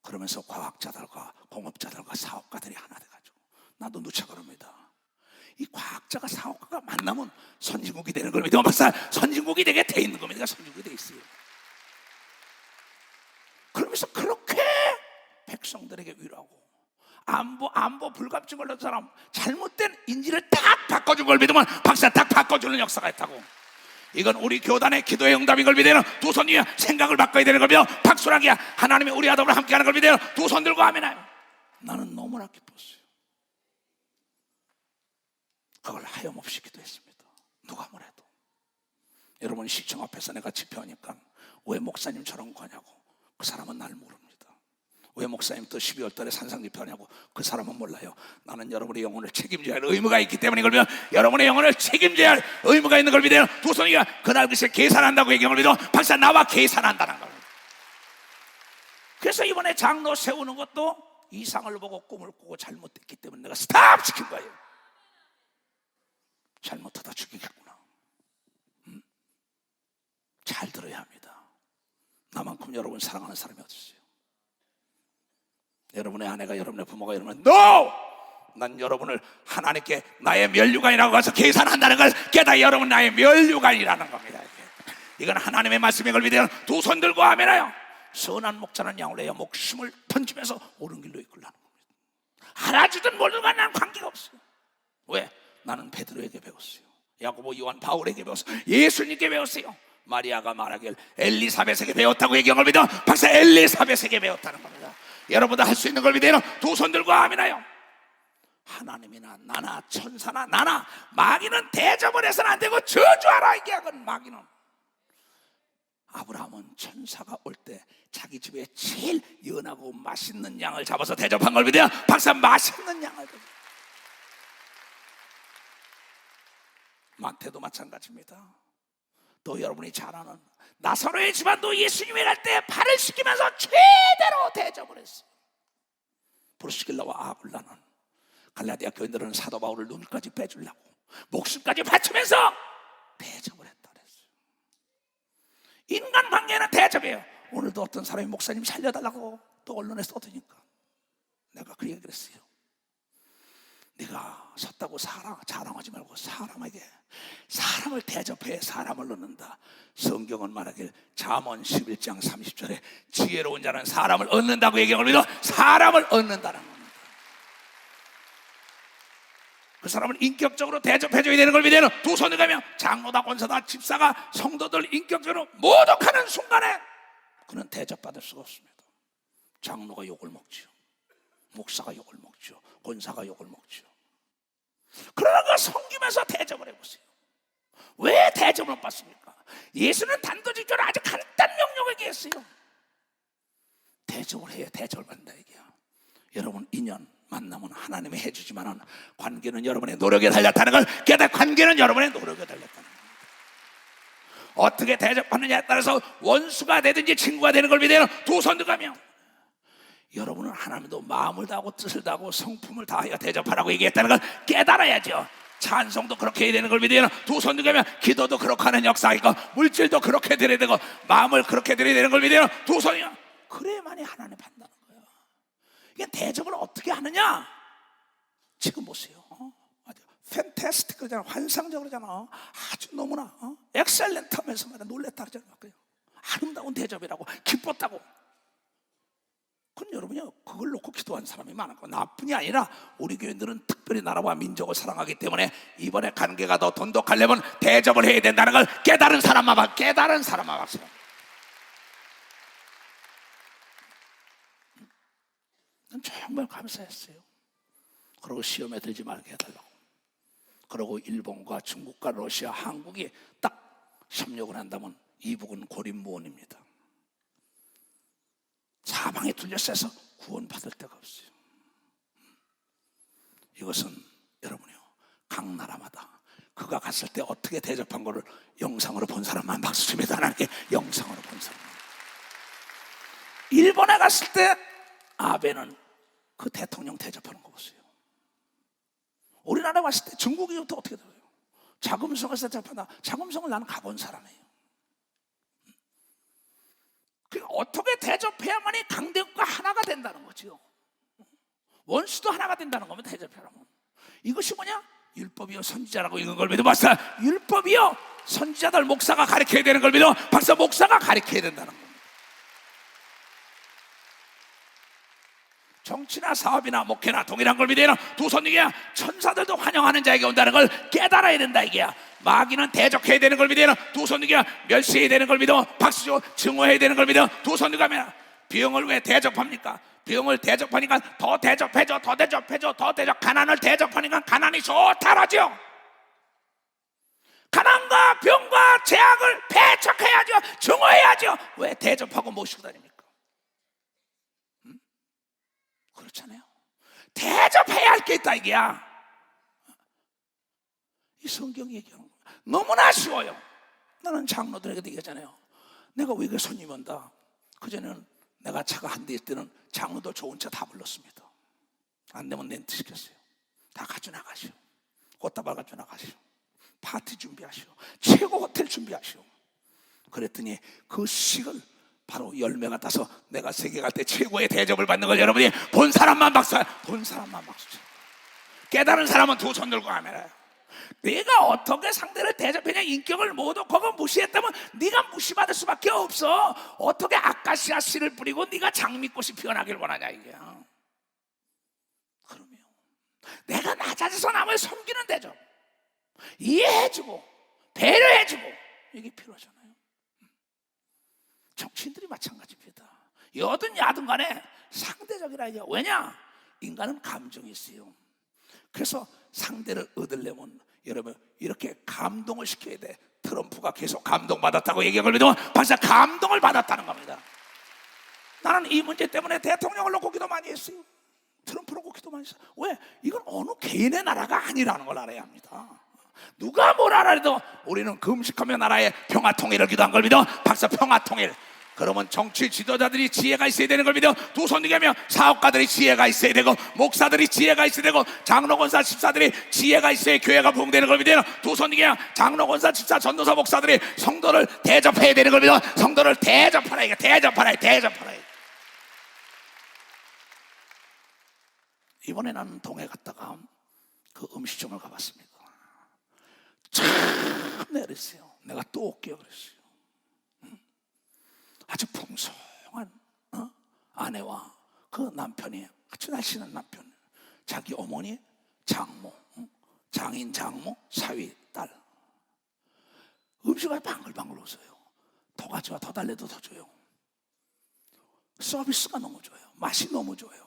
그러면서 과학자들과 공업자들과 사업가들이 하나 돼가지고 나도 누차 그럽니다. 이 과학자가 사업가가 만나면 선진국이 되는 걸 믿으면 박사 선진국이 되게 돼 있는 겁니다. 선진국이 돼 있어요. 그러면서 그렇게 백성들에게 위로하고 안보 불감증 걸린 사람 잘못된 인지를 딱 바꿔준 걸 믿으면 박사 딱 바꿔주는 역사가 있다고. 이건 우리 교단의 기도의 응답인 걸 믿어요. 두 손 위에 생각을 바꿔야 되는 걸 믿어 박수라기야. 하나님이 우리 아담을 함께하는 걸 믿어요. 두 손 들고 아멘해요. 나는 너무나 기뻤어요. 그걸 하염없이 기도했습니다. 누가 뭐래도. 여러분 시청 앞에서 내가 집회하니까 왜 목사님 저런 거냐고. 그 사람은 날 모릅니다. 왜 목사님 또 12월 달에 산상 집회하냐고. 그 사람은 몰라요. 나는 여러분의 영혼을 책임져야 할 의무가 있기 때문에 이걸 믿어. 여러분의 영혼을 책임져야 할 의무가 있는 걸 믿어요. 두 손이가 그날 글쎄 계산한다고 얘기한 걸 믿어. 박사 나와 계산한다는 걸. 그래서 이번에 장로 세우는 것도 이상을 보고 꿈을 꾸고 잘못됐기 때문에 내가 스탑 시킨 거예요. 잘못하다 죽이겠구나. 잘 들어야 합니다. 나만큼 여러분 사랑하는 사람이 어디 있어요? 여러분의 아내가, 여러분의 부모가 여러분 NO! 난 여러분을 하나님께 나의 면류관이라고 가서 계산한다는 걸 깨닫아. 여러분 나의 면류관이라는 겁니다. 이건 하나님의 말씀인 걸 믿어요. 두 손 들고 아멘하여. 선한 목자는 양을 내어 목숨을 던지면서 옳은 길로 이끌라는 겁니다. 알아주든 모르든 난 관계가 없어요. 왜? 나는 베드로에게 배웠어요. 야고보, 요한, 바울에게 배웠어요. 예수님께 배웠어요. 마리아가 말하길 엘리사벳에게 배웠다고 얘기한 걸 믿어 박사 엘리사벳에게 배웠다는 겁니다. 여러분도 할 수 있는 걸 믿어요. 두 손 들고 아멘하여. 하나님이나 나나 천사나 나나 마귀는 대접을 해서는 안 되고 저주하라 이게 건 마귀는. 아브라함은 천사가 올 때 자기 집에 제일 연하고 맛있는 양을 잡아서 대접한 걸 믿어요. 박사 맛있는 양을 대접. 마태도 마찬가지입니다. 또 여러분이 잘 아는 나사로의 집안도 예수님이 갈 때 발을 씻기면서 최대로 대접을 했어요. 브루스길라와 아굴라는 갈라디아 교인들은 사도 바울을 눈까지 빼주려고 목숨까지 바치면서 대접을 했다 그랬어요. 인간관계는 대접이에요. 오늘도 어떤 사람이 목사님 살려달라고 또 언론에 써드니까 내가 그 얘기를 했어요. 네가 섰다고 자랑하지 말고 사람을 대접해 사람을 얻는다. 성경은 말하길 잠언 11장 30절에 지혜로운 자는 사람을 얻는다고 얘기하는 걸 믿어 사람을 얻는다는 겁니다. 그 사람을 인격적으로 대접해줘야 되는 걸 믿어요. 두 손을 가면 장로다 권사다 집사가 성도들 인격적으로 모독하는 순간에 그는 대접받을 수가 없습니다. 장로가 욕을 먹지요. 목사가 욕을 먹죠. 권사가 욕을 먹죠. 그러나 그 섬기면서 대접을 해보세요. 왜 대접을 못 받습니까? 예수는 단도직입적으로 아주 간단 명령을 얘기했어요. 대접을 해야 대접을 받는다 이게야. 여러분, 인연 만나면 하나님이 해주지만 관계는 여러분의 노력에 달렸다는 걸 깨닫. 관계는 여러분의 노력에 달렸다는 걸. 어떻게 대접하느냐에 따라서 원수가 되든지 친구가 되는 걸 믿어요. 두 손 들어가며 여러분은 하나님도 마음을 다하고 뜻을 다하고 성품을 다하여 대접하라고 얘기했다는 걸 깨달아야죠. 찬송도 그렇게 해야 되는 걸 믿어요. 두 손 들어가며 기도도 그렇게 하는 역사가 있고 물질도 그렇게 드려야 되고 마음을 그렇게 드려야 되는 걸 믿어요. 두 손이요. 그래야만이 하나님 판다는 거예요. 이게 대접을 어떻게 하느냐? 지금 보세요. 아주 팬타스틱 그러잖아. 환상적으로 그러잖아. 아주 너무나 엑셀렌트 하면서 말이야. 놀랬다 그러잖아. 아름다운 대접이라고 기뻤다고. 그건 여러분이요, 그걸 놓고 기도한 사람이 많고 나뿐이 아니라 우리 교인들은 특별히 나라와 민족을 사랑하기 때문에 이번에 관계가 더 돈독하려면 대접을 해야 된다는 걸 깨달은 사람만 박수. 난 정말 감사했어요. 그리고 시험에 들지 말게 해달라고. 그리고 일본과 중국과 러시아, 한국이 딱 협력을 한다면 이북은 고립무원입니다. 사방에 둘러싸여서 구원받을 데가 없어요. 이것은 여러분이요, 각 나라마다 그가 갔을 때 어떻게 대접한 거를 영상으로 본 사람만 박수 칩니다. 하나님께 영상으로 본 사람. 일본에 갔을 때 아베는 그 대통령 대접하는 거 보세요. 우리나라 왔을 때 중국이 어떻게 돼요? 자금성에서 대접한다. 자금성을 나는 가본 사람이에요. 어떻게 대접해야만이 강대국과 하나가 된다는 거죠. 원수도 하나가 된다는 거면 대접하라면. 이것이 뭐냐? 율법이요 선지자라고 읽은 걸 믿어. 박사, 율법이요 선지자들 목사가 가르쳐야 되는 걸 믿어. 박사, 목사가 가르쳐야 된다는 겁니다. 정치나 사업이나 목회나 동일한 걸 믿어야 두 손 이게야. 천사들도 환영하는 자에게 온다는 걸 깨달아야 된다 이게야. 마귀는 대적해야 되는 걸 믿어야 두 손 이게야. 멸시해야 되는 걸 믿어. 박수죠. 증오해야 되는 걸 믿어. 두 손 이가면 병을 왜 대접합니까? 병을 대접하니까 더 대접해줘, 더 대접해줘, 더 대접. 가난을 대접하니까 가난이 좋다라죠. 가난과 병과 죄악을 배척해야죠. 증오해야죠. 왜 대접하고 모시고 다닙니까? 그렇잖아요. 대접해야 할 게 있다 이게야. 이 성경이 얘기하는 거야. 너무나 쉬워요. 나는 장로들에게도 얘기하잖아요. 내가 왜 그 손님 온다. 그전에는 내가 차가 한 대 있을 때는 장로도 좋은 차 다 불렀습니다. 안 되면 렌트 시켰어요. 다 가져나가시오. 꽃다발 가져나가시오. 파티 준비하시오. 최고 호텔 주비하시오. 그랬더니 그 식을 바로 열매가 따서 내가 세계 갈 때 최고의 대접을 받는 걸 여러분이 본 사람만 박수. 본 사람만 박수. 깨달은 사람은 두 손 들고 가면 내가 어떻게 상대를 대접했냐. 인격을 모두 그거 무시했다면 네가 무시받을 수밖에 없어. 어떻게 아카시아 씨를 뿌리고 네가 장미꽃이 피어나길 원하냐 이게. 그러면 내가 낮아져서 남을 섬기는 대접, 이해해주고 배려해주고 이게 필요하잖아요. 정치인들이 마찬가지입니다. 여든 야든 간에 상대적이라 해요. 왜냐? 인간은 감정이 있어요. 그래서 상대를 얻으려면 여러분 이렇게 감동을 시켜야 돼. 트럼프가 계속 감동받았다고 얘기한 걸 믿으면 벌써 감동을 받았다는 겁니다. 나는 이 문제 때문에 대통령을 놓고 기도 많이 했어요. 트럼프를 놓고 기도 많이 했어요. 왜? 이건 어느 개인의 나라가 아니라는 걸 알아야 합니다. 누가 뭘 알아도 우리는 금식하며 나라의 평화 통일을 기도한 걸 믿어. 박사, 평화 통일. 그러면 정치 지도자들이 지혜가 있어야 되는 걸 믿어. 두 손 들면 사업가들이 지혜가 있어야 되고 목사들이 지혜가 있어야 되고 장로 권사 집사들이 지혜가 있어야 교회가 부흥되는 걸 믿어. 두 손 들면 장로 권사 집사 전도사 목사들이 성도를 대접해야 되는 걸 믿어. 성도를 대접하라 이게. 대접하라. 이번에 나는 동해 갔다가 그 음식점을 가봤습니다. 참 내렸어요. 내가 또 올게요 그랬어요. 아주 풍성한 아내와 그 남편이 아주 날씬한 남편, 자기 어머니, 장모, 장인 장모, 사위 딸. 음식을 방글방글 웃어요. 더 가져와, 더 달래도 더 줘요. 서비스가 너무 좋아요. 맛이 너무 좋아요.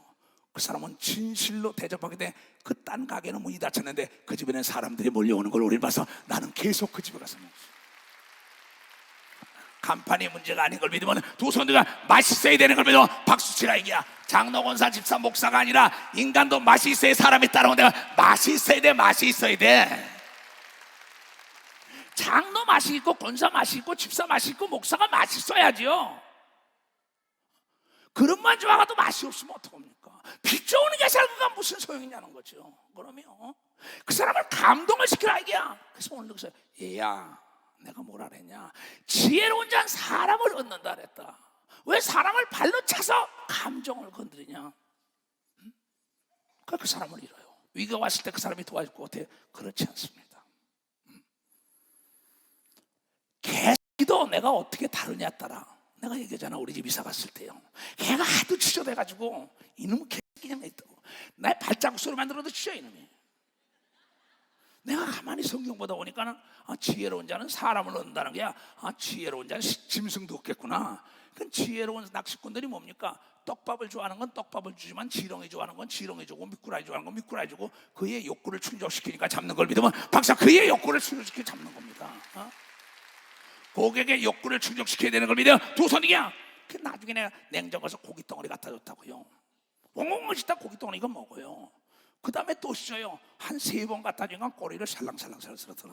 그 사람은 진실로 대접하게 돼. 그 딴 가게는 문이 닫혔는데 그 집에는 사람들이 몰려오는 걸 우리 봐서 나는 계속 그 집에 가서 먹었어요. 간판이 문제가 아닌 걸 믿으면 두 손 들고 맛있어야 되는 걸 믿으면 박수치라 이게야. 장로, 권사, 집사, 목사가 아니라 인간도 맛이 있어야 사람이 따라오는 데가 맛이 있어야 돼. 맛이 있어야 돼. 장로 맛이 있고 권사 맛이 있고 집사 맛이 있고 목사가 맛있어야지요. 그릇만 좋아가도 맛이 없으면 어떡합니까? 빚져오는 게 살고가 무슨 소용이냐는 거죠. 그러면 그 사람을 감동을 시키라 이게야. 그래서 오늘 여기서 얘야 내가 뭐라 그랬냐, 지혜로운 자는 사람을 얻는다 그랬다. 왜 사람을 발로 차서 감정을 건드리냐? 그 사람을 잃어요. 위기가 왔을 때 그 사람이 도와줄 것 같아요? 그렇지 않습니다. 개도 내가 어떻게 다루냐에 따라, 내가 얘기하잖아 우리 집 이사 갔을 때요, 걔가 하도 치저대가지고 이놈은 개새끼냐 있다고 내 발자국 소리만 들어도 치져 이놈이. 내가 가만히 성경 보다 보니까는 지혜로운 자는 사람을 얻는다는 게 지혜로운 자는 짐승도 얻겠구나. 그 지혜로운 낚시꾼들이 뭡니까? 떡밥을 좋아하는 건 떡밥을 주지만 지렁이 좋아하는 건 지렁이 주고 미꾸라지 좋아하는 건 미꾸라지 주고 그의 욕구를 충족시키니까 잡는 걸 믿으면 박사 그의 욕구를 충족시켜 잡는 겁니다. 고객의 욕구를 충족시켜야 되는 걸 믿어 두 손이야. 그 나중에 내가 냉장 가서 고기 덩어리 갖다 줬다고요. 엉엉 맛있다 고기 덩어리 이거 먹어요. 그 다음에 또 씻어요. 한 3번 갖다 주니까 꼬리를 살랑살랑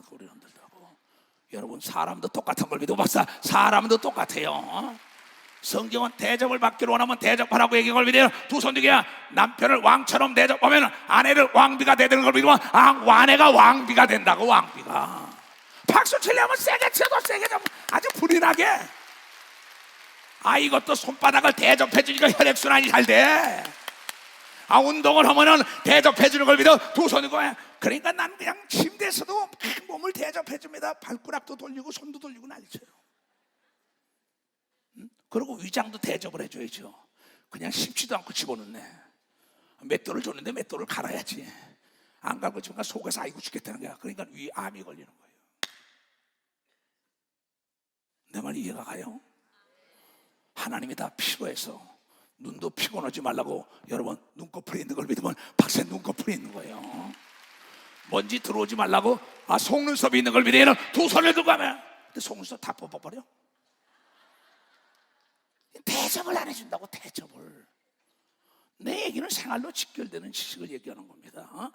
꼬리를 흔들다고. 여러분 사람도 똑같은 걸 믿어 박사. 사람도 똑같아요. 성경은 대접을 받기로 원하면 대접하라고 얘기한 걸 믿어요. 두 손 두개야. 남편을 왕처럼 대접하면 아내를 왕비가 되는 걸 믿으면 아내가 왕비가 된다고. 왕비가. 박수 치려면 세게 쳐도 세게 좀 아주 불이 나게. 이것도 손바닥을 대접해 주니까 혈액순환이 잘 돼. 운동을 하면은 대접해 주는 걸 믿어 두 손이고. 그러니까 난 그냥 침대에서도 몸을 대접해 줍니다. 발가락도 돌리고 손도 돌리고 난리쳐요. 그리고 위장도 대접을 해줘야죠. 그냥 씹지도 않고 집어넣네. 맷돌을 줬는데 맷돌을 갈아야지. 안 갈고 지금 속에서 아이고 죽겠다는 거야. 그러니까 위암이 걸리는 거예요. 내 말 이해가 가요? 하나님이 다 필요해서 눈도 피곤하지 말라고 여러분 눈꺼풀에 있는 걸 믿으면 박사님 눈꺼풀에 있는 거예요. 먼지 들어오지 말라고 속눈썹이 있는 걸 믿으면 두 손을 들고 가면 근데 속눈썹 다 뽑아버려. 대접을 안 해준다고. 대접을. 내 얘기는 생활로 직결되는 지식을 얘기하는 겁니다.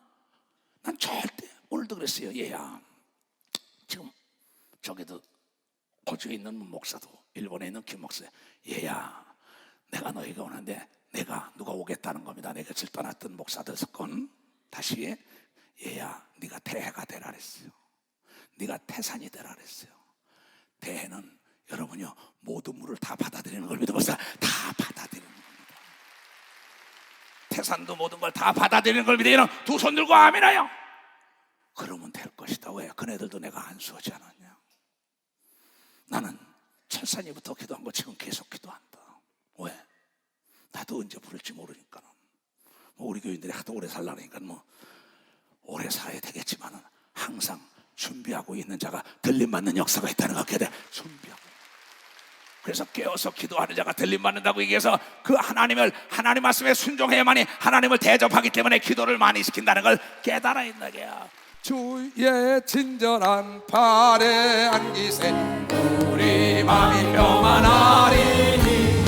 난 절대 오늘도 그랬어요. 얘야 지금 저기도 호주에 있는 목사도 일본에 있는 김 목사, 얘야 내가 너에게 오는데 내가 누가 오겠다는 겁니다. 내 곁을 떠났던 목사들 건 다시 얘야 네가 대해가 되라 그랬어요. 네가 태산이 되라 그랬어요. 대해는 여러분요 모든 물을 다 받아들이는 걸 믿어보세요. 다 받아들이는 겁니다. 태산도 모든 걸 다 받아들이는 걸 믿어요. 두 손 들고 아멘하여. 그러면 될 것이다. 왜? 그네들도 내가 안수하지 않았냐. 나는 철산이부터 기도한 거 지금 계속 기도한다. 왜? 나도 언제 부를지 모르니까. 우리 교인들이 하도 오래 살라니까 오래 살아야 되겠지만은 항상 준비하고 있는 자가 들림받는 역사가 있다는 거 같게 돼. 준비하고. 그래서 깨어서 기도하는 자가 들림받는다고 얘기해서 그 하나님 말씀에 순종해야만이 하나님을 대접하기 때문에 기도를 많이 시킨다는 걸 깨달아 있는 게야. 주의 친절한 팔에 안기세 우리 마음이 평안하리니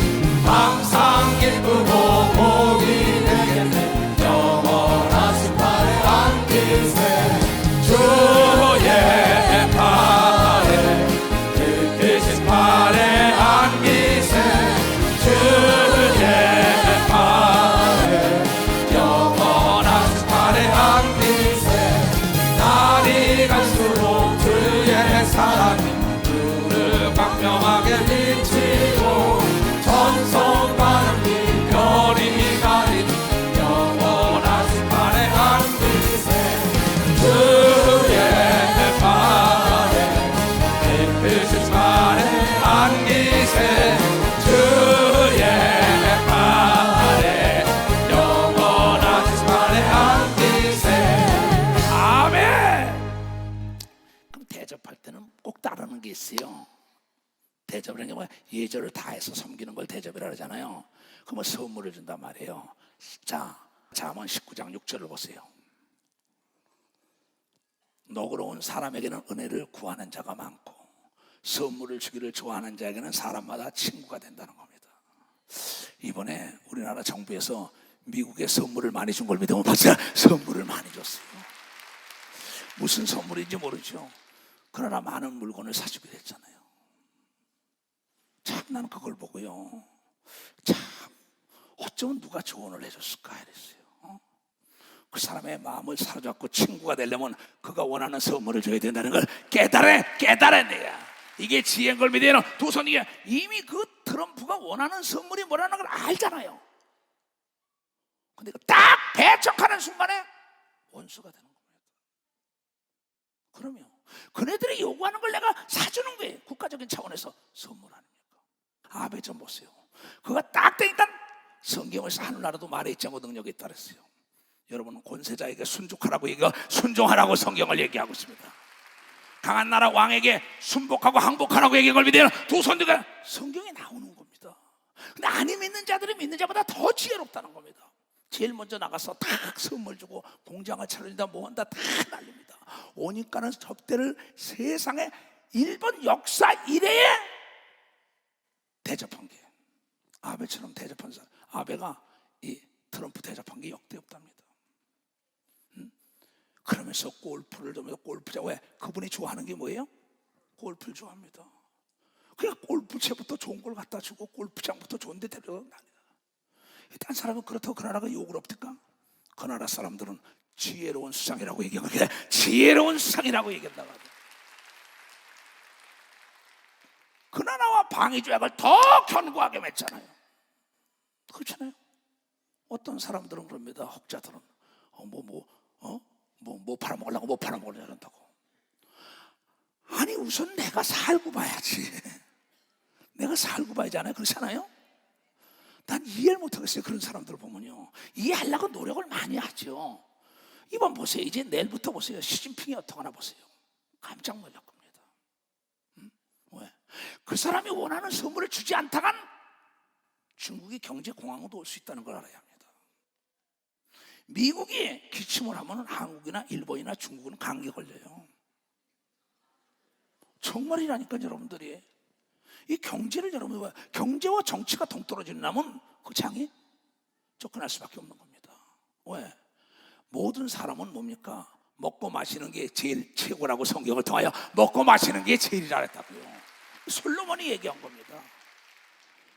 항상 기쁘고 복이 되겠네. 영원하신 팔에 안기세 주의 팔에 뜻이신 팔에 안기세 주의 팔에 영원하신 팔에 안기세. 날이 갈수록 주의 사랑이 주를 광명하게 비치고 전성가는 이 별이 가리니 영원하신 팔에 안기세 주의 팔에 빛으신 팔에 안기세 주의 팔에 영원하신 팔에 안기세. 그럼 대접할 때는 꼭 따르는 게 있어요. 대접이라는 게 뭐야? 예절을 다해서 섬기는 걸 대접이라 그러잖아요. 그러면 선물을 준단 말이에요. 자, 잠언 19장 6절을 보세요. 너그러운 사람에게는 은혜를 구하는 자가 많고 선물을 주기를 좋아하는 자에게는 사람마다 친구가 된다는 겁니다. 이번에 우리나라 정부에서 미국에 선물을 많이 준 걸 믿으면 봤어요. 선물을 많이 줬어요. 무슨 선물인지 모르죠. 그러나 많은 물건을 사주기로 했잖아요. 참 나는 그걸 보고요, 참 어쩌면 누가 조언을 해줬을까 이랬어요. 그 사람의 마음을 사로잡고 친구가 되려면 그가 원하는 선물을 줘야 된다는 걸 깨달아내야 이게 지혜인 걸 믿어요. 두 손이 이미 그 트럼프가 원하는 선물이 뭐라는 걸 알잖아요. 근데 딱 배척하는 순간에 원수가 되는 겁니다. 그러면 그네들이 요구하는 걸 내가 사주는 거예요. 국가적인 차원에서 선물 아닙니까? 아베 좀 보세요. 그가 딱 되니까 성경에서 하늘나라도 말에 있지 않고 능력이 있다 그랬어요. 여러분은 권세자에게 순종하라고 순종하라고 성경을 얘기하고 있습니다. 강한 나라 왕에게 순복하고 항복하라고 얘기한 걸 믿어요. 두 손들과 성경에 나오는 겁니다. 근데 아니 믿는 자들이 믿는 자보다 더 지혜롭다는 겁니다. 제일 먼저 나가서 딱 선물 주고 공장을 차린다 뭐한다 다 날립니다. 오니까는 접대를 세상에 일본 역사 이래에 대접한 게 아베처럼 대접한 사람, 아베가 이 트럼프 대접한 게 역대 없답니다. 그러면서 골프를 좀 골프장, 왜? 그분이 좋아하는 게 뭐예요? 골프를 좋아합니다. 그냥 골프채부터 좋은 걸 갖다 주고 골프장부터 좋은 데 데려갑니다. 딴 사람은 그렇다고 그 나라가 욕을 없을까? 그 나라 사람들은 지혜로운 수상이라고 얘기하고 지혜로운 수상이라고 얘기한다고 하죠. 그 나라와 방위조약을 더 견고하게 맺잖아요. 그렇잖아요. 어떤 사람들은 그럽니다. 혹자들은 뭐 팔아먹으려고 뭐 팔아먹으려고 한다고. 아니 우선 내가 살고 봐야지. 내가 살고 봐야잖아요. 그렇잖아요. 난 이해를 못하겠어요. 그런 사람들을 보면요, 이해하려고 노력을 많이 하죠. 이번 보세요. 이제 내일부터 보세요. 시진핑이 어떡하나 보세요. 깜짝 놀랄 겁니다. 왜? 그 사람이 원하는 선물을 주지 않다간 중국이 경제공황으로 올 수 있다는 걸 알아야 합니다. 미국이 기침을 하면 한국이나 일본이나 중국은 감기 걸려요. 정말이라니까 여러분들이. 이 경제를 여러분, 경제와 정치가 동떨어지려면 그 장이 쫓겨날 수밖에 없는 겁니다. 왜? 모든 사람은 뭡니까? 먹고 마시는 게 제일 최고라고 성경을 통하여 먹고 마시는 게 제일이라 했다고요. 솔로몬이 얘기한 겁니다.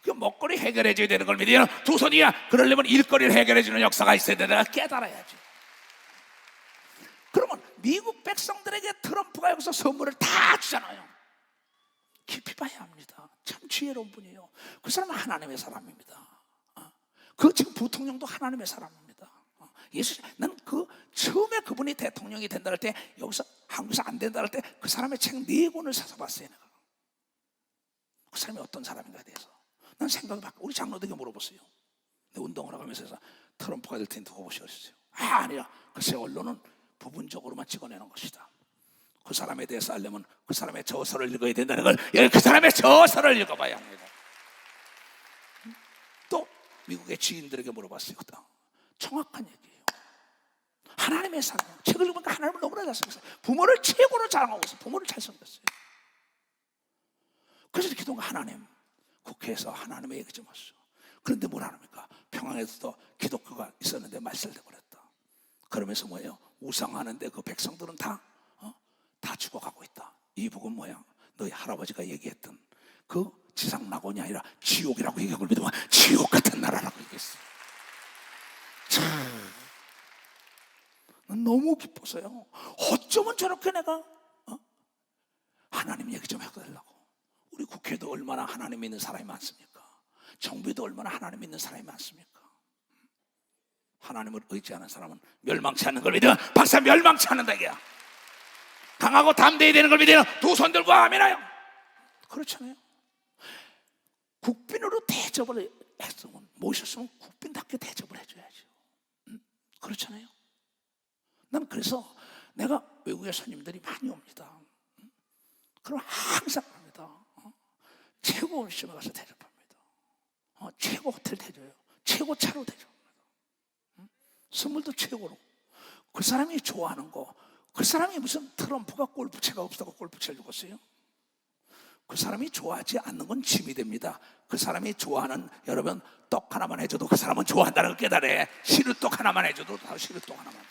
그 먹거리 해결해줘야 되는 걸 믿어요. 두 손이야. 그러려면 일거리를 해결해주는 역사가 있어야 되나 깨달아야죠. 그러면 미국 백성들에게 트럼프가 여기서 선물을 다 주잖아요. 깊이 봐야 합니다. 참 지혜로운 분이에요. 그 사람은 하나님의 사람입니다. 그 지금 부통령도 하나님의 사람입니다. 예수, 나는 그 처음에 그분이 대통령이 된다 할 때, 여기서 한국에서 안 된다 할 때 그 사람의 책 4권을 사서 봤어요. 내가. 그 사람이 어떤 사람인가에 대해서 난 생각을 바꾸고, 우리 장로들에게 물어보세요. 내 운동을 하면서 트럼프가 될 텐데 누구 보시겠어요? 아니야. 글쎄 언론은 부분적으로만 찍어내는 것이다. 그 사람에 대해서 알려면 그 사람의 저서를 읽어야 된다는 걸, 그 사람의 저서를 읽어봐야 합니다. 또 미국의 지인들에게 물어봤어요. 정확한 얘기예요. 하나님의 사람, 책을 읽으니까 하나님을 너무나 잘 섬겼어요. 부모를 최고로 자랑하고 있어요. 부모를 잘 섬겼어요. 그래서 기도가 하나님, 국회에서 하나님의 얘기 좀 하시오. 그런데 뭘 합니까? 평양에서도 기독교가 있었는데 말살되고 그랬다. 그러면서 뭐예요? 우상하는데 그 백성들은 다 죽어가고 있다. 이 복은 뭐야? 너희 할아버지가 얘기했던 그 지상 낙원이 아니라 지옥이라고 얘기한 걸 믿으면 지옥 같은 나라라고 얘기했어요. 참, 너무 기뻤어요. 어쩌면 저렇게 내가 하나님 얘기 좀 해달라고. 우리 국회도 얼마나 하나님 믿는 사람이 많습니까? 정부에도 얼마나 하나님 믿는 사람이 많습니까? 하나님을 의지하는 사람은 멸망치 않는 걸 믿으면 박사 멸망치 않는다 이게야. 강하고 담대해야 되는 걸 믿어요. 두 손 들고 아멘하여. 그렇잖아요. 국빈으로 대접을 했으면, 모셨으면 국빈답게 대접을 해줘야죠. 그렇잖아요. 난 그래서 내가 외국의 손님들이 많이 옵니다. 그럼 항상 합니다. 최고 음식점에 가서 대접합니다. 최고 호텔 대접해요. 최고 차로 대접합니다. 선물도 최고로. 그 사람이 좋아하는 거, 그 사람이 무슨 트럼프가 골프채가 없다고 골프채를 주었어요? 그 사람이 좋아하지 않는 건 짐이 됩니다. 그 사람이 좋아하는, 여러분 떡 하나만 해줘도 그 사람은 좋아한다는 걸 깨달아. 시루떡 하나만 해줘도 다 시루떡 하나만.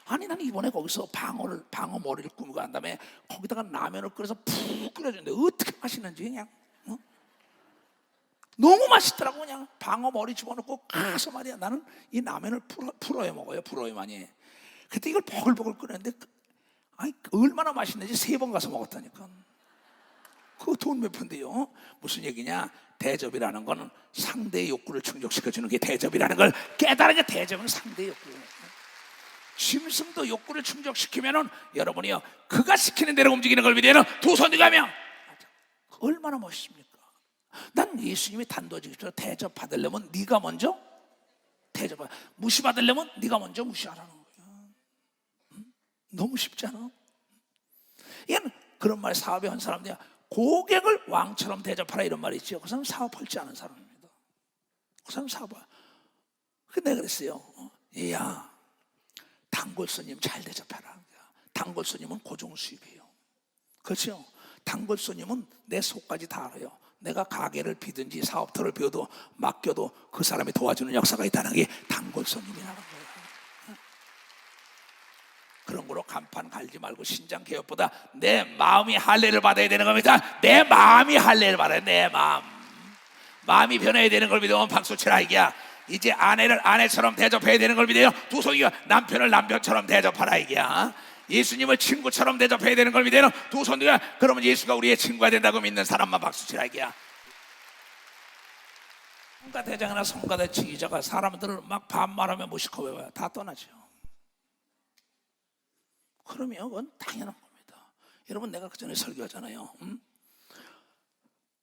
아니 나는 이번에 거기서 방어 머리를 꾸미고 한 다음에 거기다가 라면을 끓여서 푹 끓여주는데 어떻게 맛있는지 그냥 너무 맛있더라고. 그냥 방어 머리 집어넣고 가서 말이야, 나는 이 라면을 풀어야 먹어요. 풀어야 많이. 그때 이걸 버글버글 끓였는데 아니 얼마나 맛있는지 3번 가서 먹었다니까. 그거 돈 몇 푼데요. 무슨 얘기냐, 대접이라는 거는 상대의 욕구를 충족시켜주는 게 대접이라는 걸 깨달으니까, 대접은 상대의 욕구. 짐승도 욕구를 충족시키면은 여러분이요, 그가 시키는 대로 움직이는 걸 믿으면 두 손 들어가면 얼마나 멋있습니까? 난 예수님이 단도직입적으로 대접 받으려면 네가 먼저 대접, 무시 받으려면 네가 먼저 무시하라는 거야. 너무 쉽지 않아? 이건 그런 말, 사업에 한 사람들이 고객을 왕처럼 대접하라 이런 말이 있죠. 그 사람 사업할 줄 아는 사람입니다. 그 사람 사업을. 근데 그랬어요. 야, 단골 손님 잘 대접해라. 단골 손님은 고정 수입이에요. 그렇죠? 단골 손님은 내 속까지 다 알아요. 내가 가게를 비든지 사업터를 비워도 맡겨도 그 사람이 도와주는 역사가 있다는 게 단골 손님이라는 거예요. 그런 거로 간판 갈지 말고 신장 개혁보다 내 마음이 할례를 받아야 되는 겁니다. 내 마음이 할례를 받아야 돼. 내 마음이 변해야 되는 걸 믿으면 박수 치라 이게야. 이제 아내를 아내처럼 대접해야 되는 걸 믿어요. 두 손이가 남편을 남편처럼 대접하라 이게야. 예수님을 친구처럼 대접해야 되는 걸 믿어요. 두 손이가 그러면 예수가 우리의 친구가 된다고 믿는 사람만 박수 치라 이게야. 성가대장이나 성가대치기자가 사람들을 막 반말하면 무시커워요. 다 떠나죠. 그러면 그건 당연한 겁니다. 여러분, 내가 그 전에 설교하잖아요.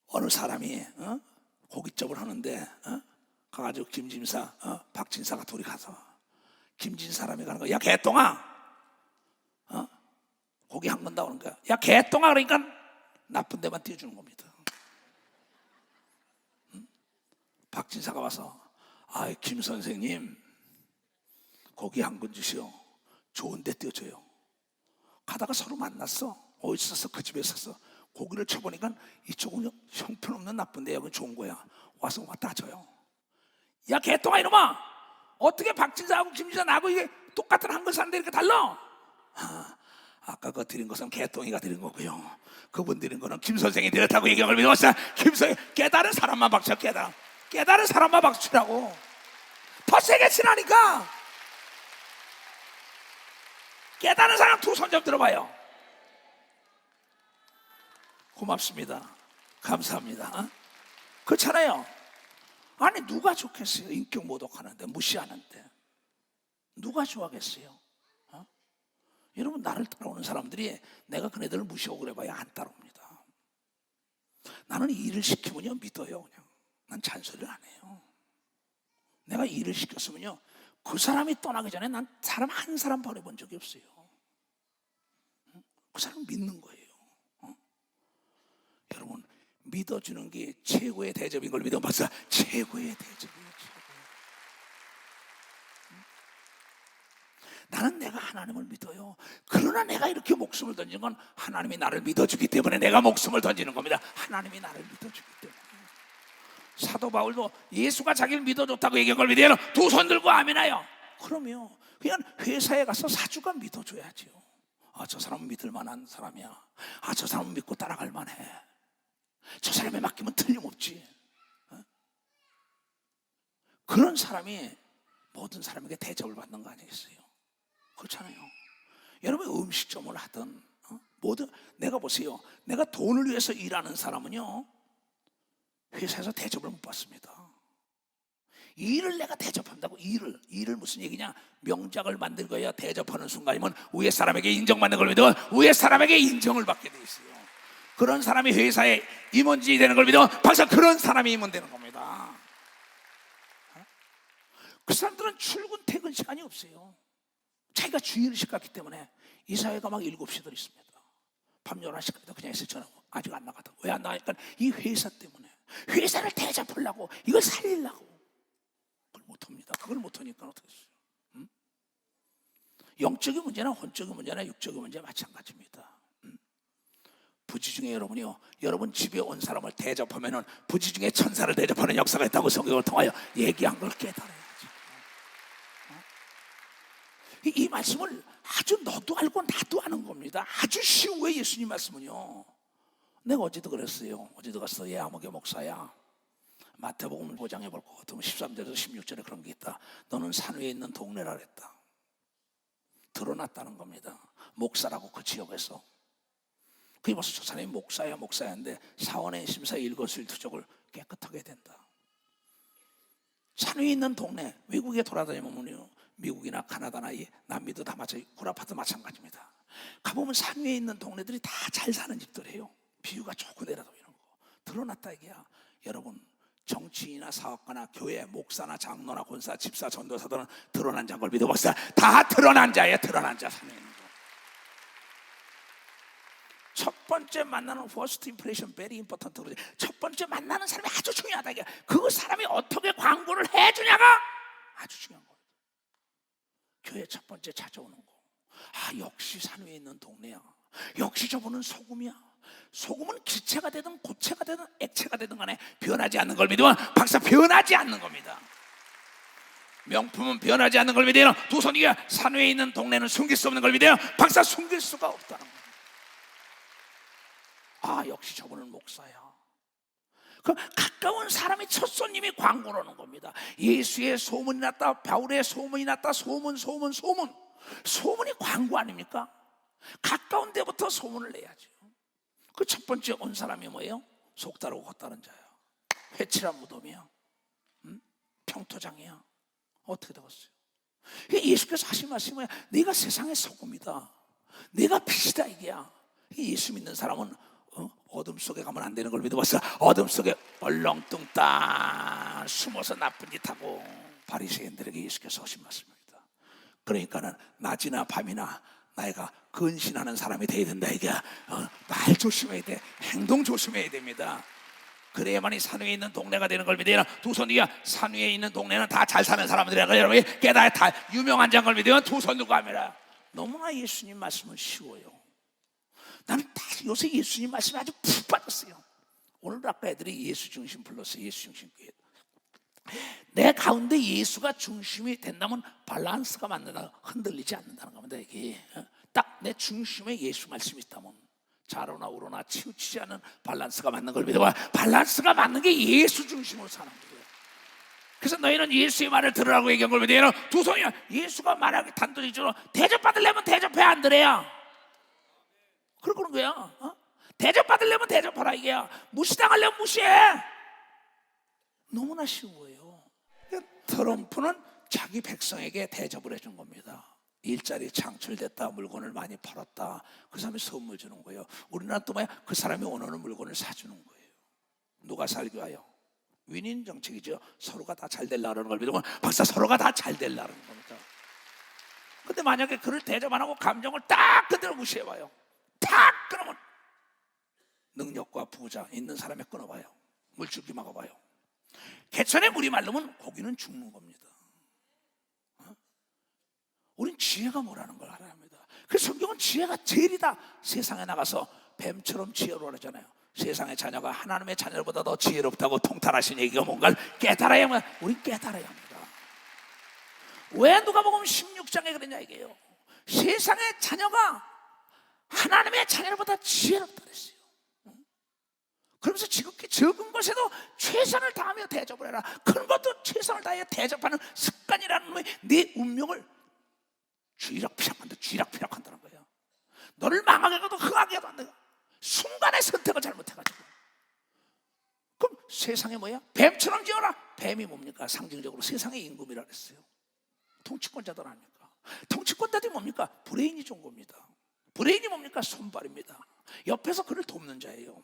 어느 사람이 고깃집을 하는데 가가지고 김진사, 박진사가 둘이 가서 김진사람이 가는 거야. 야 개똥아, 고기 한 건다 그런 거야. 야 개똥아, 그러니까 나쁜 데만 띄워주는 겁니다. 박진사가 와서 아, 김 선생님 고기 한 건 주시오. 좋은 데 띄워줘요. 가다가 서로 만났어. 어디서 샀어? 그 집에 샀어. 고기를 쳐보니까 이쪽은 형편없는 나쁜데 여기 좋은 거야. 와서 따져요. 야 개똥아 이놈아, 어떻게 박진사하고 김진사 나하고 이게 똑같은 한 걸 샀는데 이렇게 달라? 아까 그 드린 것은 개똥이가 드린 거고요, 그분 드린 거는 김 선생이 드렸다고 얘기한 걸 믿었어요. 김 선생, 깨달은 사람만 박수, 깨달은 사람만 박수 치라고. 더 세게 치라니까. 깨달은 사람 두 손 좀 들어봐요. 고맙습니다. 감사합니다. 그렇잖아요. 아니 누가 좋겠어요? 인격 모독하는데, 무시하는데 누가 좋아하겠어요? 여러분, 나를 따라오는 사람들이 내가 그네들을 무시하고 그래봐야 안 따라옵니다. 나는 일을 시키면요 믿어요. 그냥 난 잔소리를 안 해요. 내가 일을 시켰으면요 그 사람이 떠나기 전에 난 사람 한 사람 보내본 적이 없어요. 그 사람 믿는 거예요. 여러분, 믿어주는 게 최고의 대접인 걸 믿어 봤어요. 최고의 대접이에요. 나는 내가 하나님을 믿어요. 그러나 내가 이렇게 목숨을 던진 건 하나님이 나를 믿어주기 때문에 내가 목숨을 던지는 겁니다. 하나님이 나를 믿어주기 때문에. 사도 바울도 예수가 자기를 믿어줬다고 얘기한 걸 믿어요. 두 손 들고 아멘하여. 그러면 그냥 회사에 가서 사주가 믿어줘야죠. 아, 저 사람은 믿을 만한 사람이야. 아, 저 사람은 믿고 따라갈 만해. 저 사람에 맡기면 틀림없지. 그런 사람이 모든 사람에게 대접을 받는 거 아니겠어요? 그렇잖아요. 여러분, 음식점을 하든 모든, 내가 보세요. 내가 돈을 위해서 일하는 사람은요 회사에서 대접을 못 받습니다. 일을 내가 대접한다고, 일을 무슨 얘기냐, 명작을 만들고야 대접하는 순간이면 위에 사람에게 인정받는 걸 믿으면 위에 사람에게 인정을 받게 돼 있어요. 그런 사람이 회사에 임원진이 되는 걸 믿으면 벌써 그런 사람이 임원 되는 겁니다. 그 사람들은 출근 퇴근 시간이 없어요. 자기가 주의의식 같기 때문에 이 사회가 막 7시들 있습니다. 밤 11시까지도 그냥 있을 전화고 아직 안 나가다. 왜 안 나가니까 이 회사 때문에, 회사를 대접하려고, 이걸 살리려고 그걸 못합니다. 그걸 못하니까 어떻게 했어요? 영적인 문제나 혼적인 문제나 육적인 문제 마찬가지입니다. 부지 중에 여러분이요, 여러분 집에 온 사람을 대접하면은 부지 중에 천사를 대접하는 역사가 있다고 성경을 통하여 얘기한 걸 깨달아야지. 이 말씀을 아주 너도 알고 나도 아는 겁니다. 아주 쉬운 거예요. 예수님 말씀은요. 내가 어제도 그랬어요. 어제도 갔어. 얘 아무개 목사야. 마태복음 보장해 볼 것 같으면 13절에서 16절에 그런 게 있다. 너는 산 위에 있는 동네라 그랬다. 드러났다는 겁니다. 목사라고 그 지역에서. 그게 벌써 저 사람이 목사야인데 사원의 심사 일거수일투족을 깨끗하게 된다. 산 위에 있는 동네, 외국에 돌아다니면요, 미국이나 카나다나 남미도 다 구라파도 마찬가지입니다. 가보면 산 위에 있는 동네들이 다 잘 사는 집들이에요. 비유가 좋고 내려도 이런 거 드러났다 이게야. 여러분, 정치인이나 사업가나 교회 목사나 장로나 권사 집사 전도사들은 드러난 자인 걸 믿어보세요. 다 드러난 자예요. 드러난 자. 산에 있는 거. 첫 번째 만나는 first impression very important. 첫 번째 만나는 사람이 아주 중요하다 이게. 그 사람이 어떻게 광고를 해주냐가 아주 중요한 거예요. 교회 첫 번째 찾아오는 거. 아, 역시 산 위에 있는 동네야. 역시 저분은 소금이야. 소금은 기체가 되든 고체가 되든 액체가 되든 간에 변하지 않는 걸 믿으면 박사 변하지 않는 겁니다. 명품은 변하지 않는 걸 믿어요. 두 손이가 산 위에 있는 동네는 숨길 수 없는 걸 믿어요. 박사 숨길 수가 없다는 거예요. 아, 역시 저분은 목사야. 그 가까운 사람이 첫 손님이 광고를 하는 겁니다. 예수의 소문이 났다, 바울의 소문이 났다. 소문이 광고 아닙니까? 가까운 데부터 소문을 내야죠. 그 첫 번째 온 사람이 뭐예요? 속다르고 헛다른 자야. 회칠한 무덤이야. 평토장이야. 어떻게 되겠어요? 예수께서 하신 말씀이 뭐야? 네가 세상의 소금이다. 네가 빛이다 이게야. 예수 믿는 사람은 어둠 속에 가면 안 되는 걸 믿어봤어. 어둠 속에 얼렁뚱땅 숨어서 나쁜 짓 하고. 바리새인들에게 예수께서 하신 말씀입니다. 그러니까는 낮이나 밤이나 나이가 근신하는 사람이 돼야 된다 이게. 말 조심해야 돼. 행동 조심해야 됩니다. 그래야만이 산 위에 있는 동네가 되는 걸 믿어요. 두 손 위에 산 위에 있는 동네는 다 잘 사는 사람들이라는 걸 여러분이 깨달아. 다 유명한 자인 걸 믿으면 두 손 들고 합니다. 너무나 예수님 말씀은 쉬워요. 나는 다 요새 예수님 말씀에 아주 푹 빠졌어요. 오늘 아까 애들이 예수 중심 불렀어요. 예수 중심 교회. 내 가운데 예수가 중심이 된다면 밸런스가 맞는다. 흔들리지 않는다는 겁니다. 이게 딱 내 중심에 예수 말씀이 있다면 좌로나 우로나 치우치지 않는 밸런스가 맞는 걸 믿어봐. 밸런스가 맞는 게 예수 중심으로 사는 거예요. 그래서 너희는 예수의 말을 들으라고 얘기한 걸 믿어요. 두 손이야. 예수가 말하기 단도직입적으로 대접받으려면 대접해 안 그래야. 그러는 거야. 대접받으려면 대접하라 이게야. 무시당하려면 무시해. 너무나 쉬운 거예요. 트럼프는 자기 백성에게 대접을 해준 겁니다. 일자리 창출됐다, 물건을 많이 팔았다, 그 사람이 선물 주는 거예요. 우리나라 또 뭐야? 그 사람이 원하는 물건을 사주는 거예요. 누가 살기 위하여? 윈윈 정책이죠. 서로가 다 잘 되려는 걸 믿으면 박사 서로가 다 잘 되려는 겁니다. 근데 만약에 그를 대접 안 하고 감정을 딱 그대로 무시해봐요. 딱 그러면 능력과 부자 있는 사람에 끊어봐요. 물줄기 막아봐요. 개천에 물이 마르면 고기는 죽는 겁니다. 우린 지혜가 뭐라는 걸 알아야 합니다. 그래서 성경은 지혜가 제일이다. 세상에 나가서 뱀처럼 지혜로 하잖아요. 세상의 자녀가 하나님의 자녀보다 더 지혜롭다고 통탄하신 얘기가 뭔가를 깨달아야 합니다. 우린 깨달아야 합니다. 왜 누가복음 16장에 그러냐 이게요. 세상의 자녀가 하나님의 자녀보다 지혜롭다 그랬어요. 그러면서 지극히 적은 것에도 최선을 다하며 대접을 해라. 큰 것도 최선을 다하여 대접하는 습관이라는 놈이 네 운명을 쥐락펴락한다는 거예요. 너를 망하게 해도 흥하게 해도 안 돼요. 순간의 선택을 잘못해가지고. 그럼 세상에 뭐야? 뱀처럼 지어라. 뱀이 뭡니까? 상징적으로 세상의 임금이라 그랬어요. 통치권자들 아닙니까? 통치권자들이 뭡니까? 브레인이 좋은 겁니다. 브레인이 뭡니까? 손발입니다. 옆에서 그를 돕는 자예요.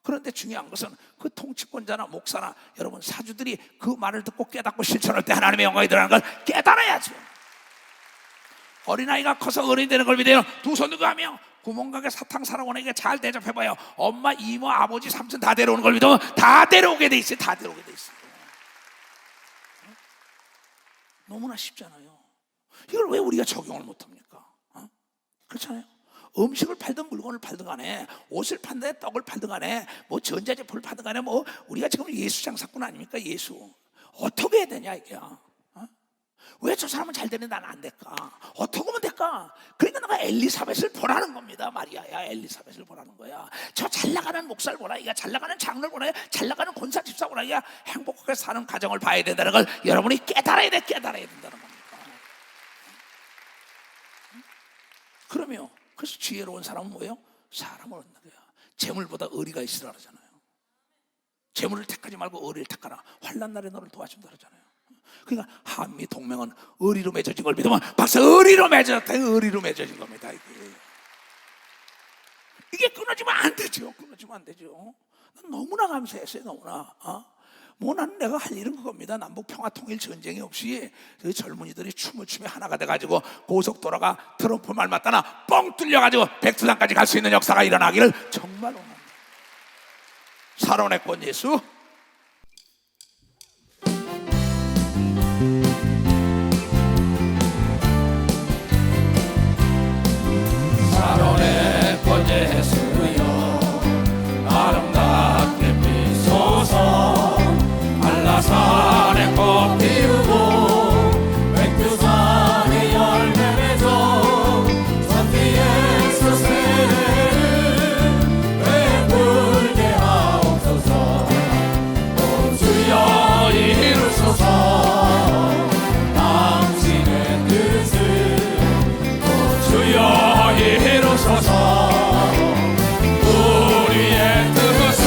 그런데 중요한 것은 그 통치권자나 목사나 여러분 사주들이 그 말을 듣고 깨닫고 실천할 때 하나님의 영광이 드러나는 걸 깨달아야죠. 어린아이가 커서 어른이 되는 걸 믿어요. 두 손 들고 하며 구멍가게 사탕 사러 오는 게 잘 대접해봐요. 엄마, 이모, 아버지, 삼촌 다 데려오는 걸 믿으면 다 데려오게 돼 있어요. 다 데려오게 돼 있어요. 너무나 쉽잖아요. 이걸 왜 우리가 적용을 못합니까? 그렇잖아요. 음식을 팔든 물건을 팔든 간에, 옷을 판데 떡을 팔든 간에, 뭐 전자제품을 팔든 간에, 뭐 우리가 지금 예수 장사꾼 아닙니까? 예수. 어떻게 해야 되냐 이게. 왜 저 사람은 잘 되는데 나는 안 될까? 어떻게 하면 될까? 그러니까 내가 엘리사벳을 보라는 겁니다. 마리아야, 엘리사벳을 보라는 거야. 저 잘 나가는 목사를 보라, 이가 잘 나가는 장로를 보라, 잘 나가는 권사 집사 보라, 이가 행복하게 사는 가정을 봐야 된다는 걸 여러분이 깨달아야 된다는 겁니다. 그러면 그래서 지혜로운 사람은 뭐예요? 사람을 얻는 거야. 재물보다 의리가 있으라 그러잖아요. 재물을 택하지 말고 의리를 택하라. 환난 날에 너를 도와준다 그러잖아요. 그러니까 한미 동맹은 의리로 맺어진 걸 믿으면 박사 의리로 맺어졌다. 의리로 맺어진 겁니다. 이게 끊어지면 안 되죠. 끊어지면 안 되죠. 난 너무나 감사했어요. 너무나. 뭐 나는 내가 할 일은 그겁니다. 남북 평화 통일 전쟁이 없이 그 젊은이들이 춤을 추며 하나가 돼가지고 고속도로가 트럼프 말 맞다나 뻥 뚫려가지고 백두산까지 갈 수 있는 역사가 일어나기를 정말 원합니다. 살아내 권 예수. 살아내 권 예수여 아름답게 비소서 한라산에 꽃 피우고 백두산에 열매 맺어 천지에서 세례를 베풀게 하옵소서. 오 주여 이루소서 당신의 뜻을. 오 주여 이루소서 우리의 뜻을.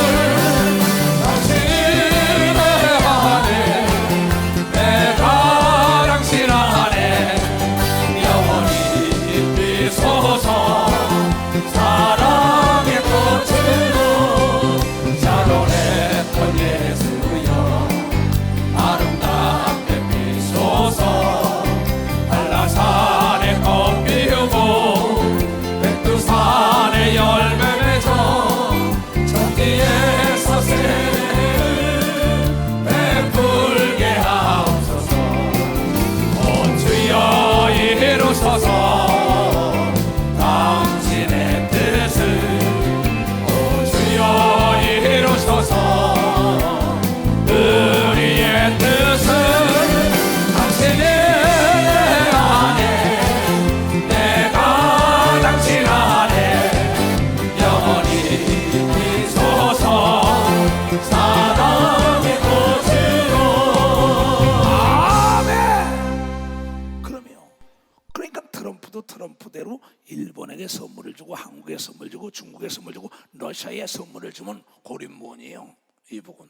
트럼프대로 일본에게 선물을 주고 한국에 선물 주고 중국에 선물 주고 러시아에 선물을 주면 고립무원이에요. 이북은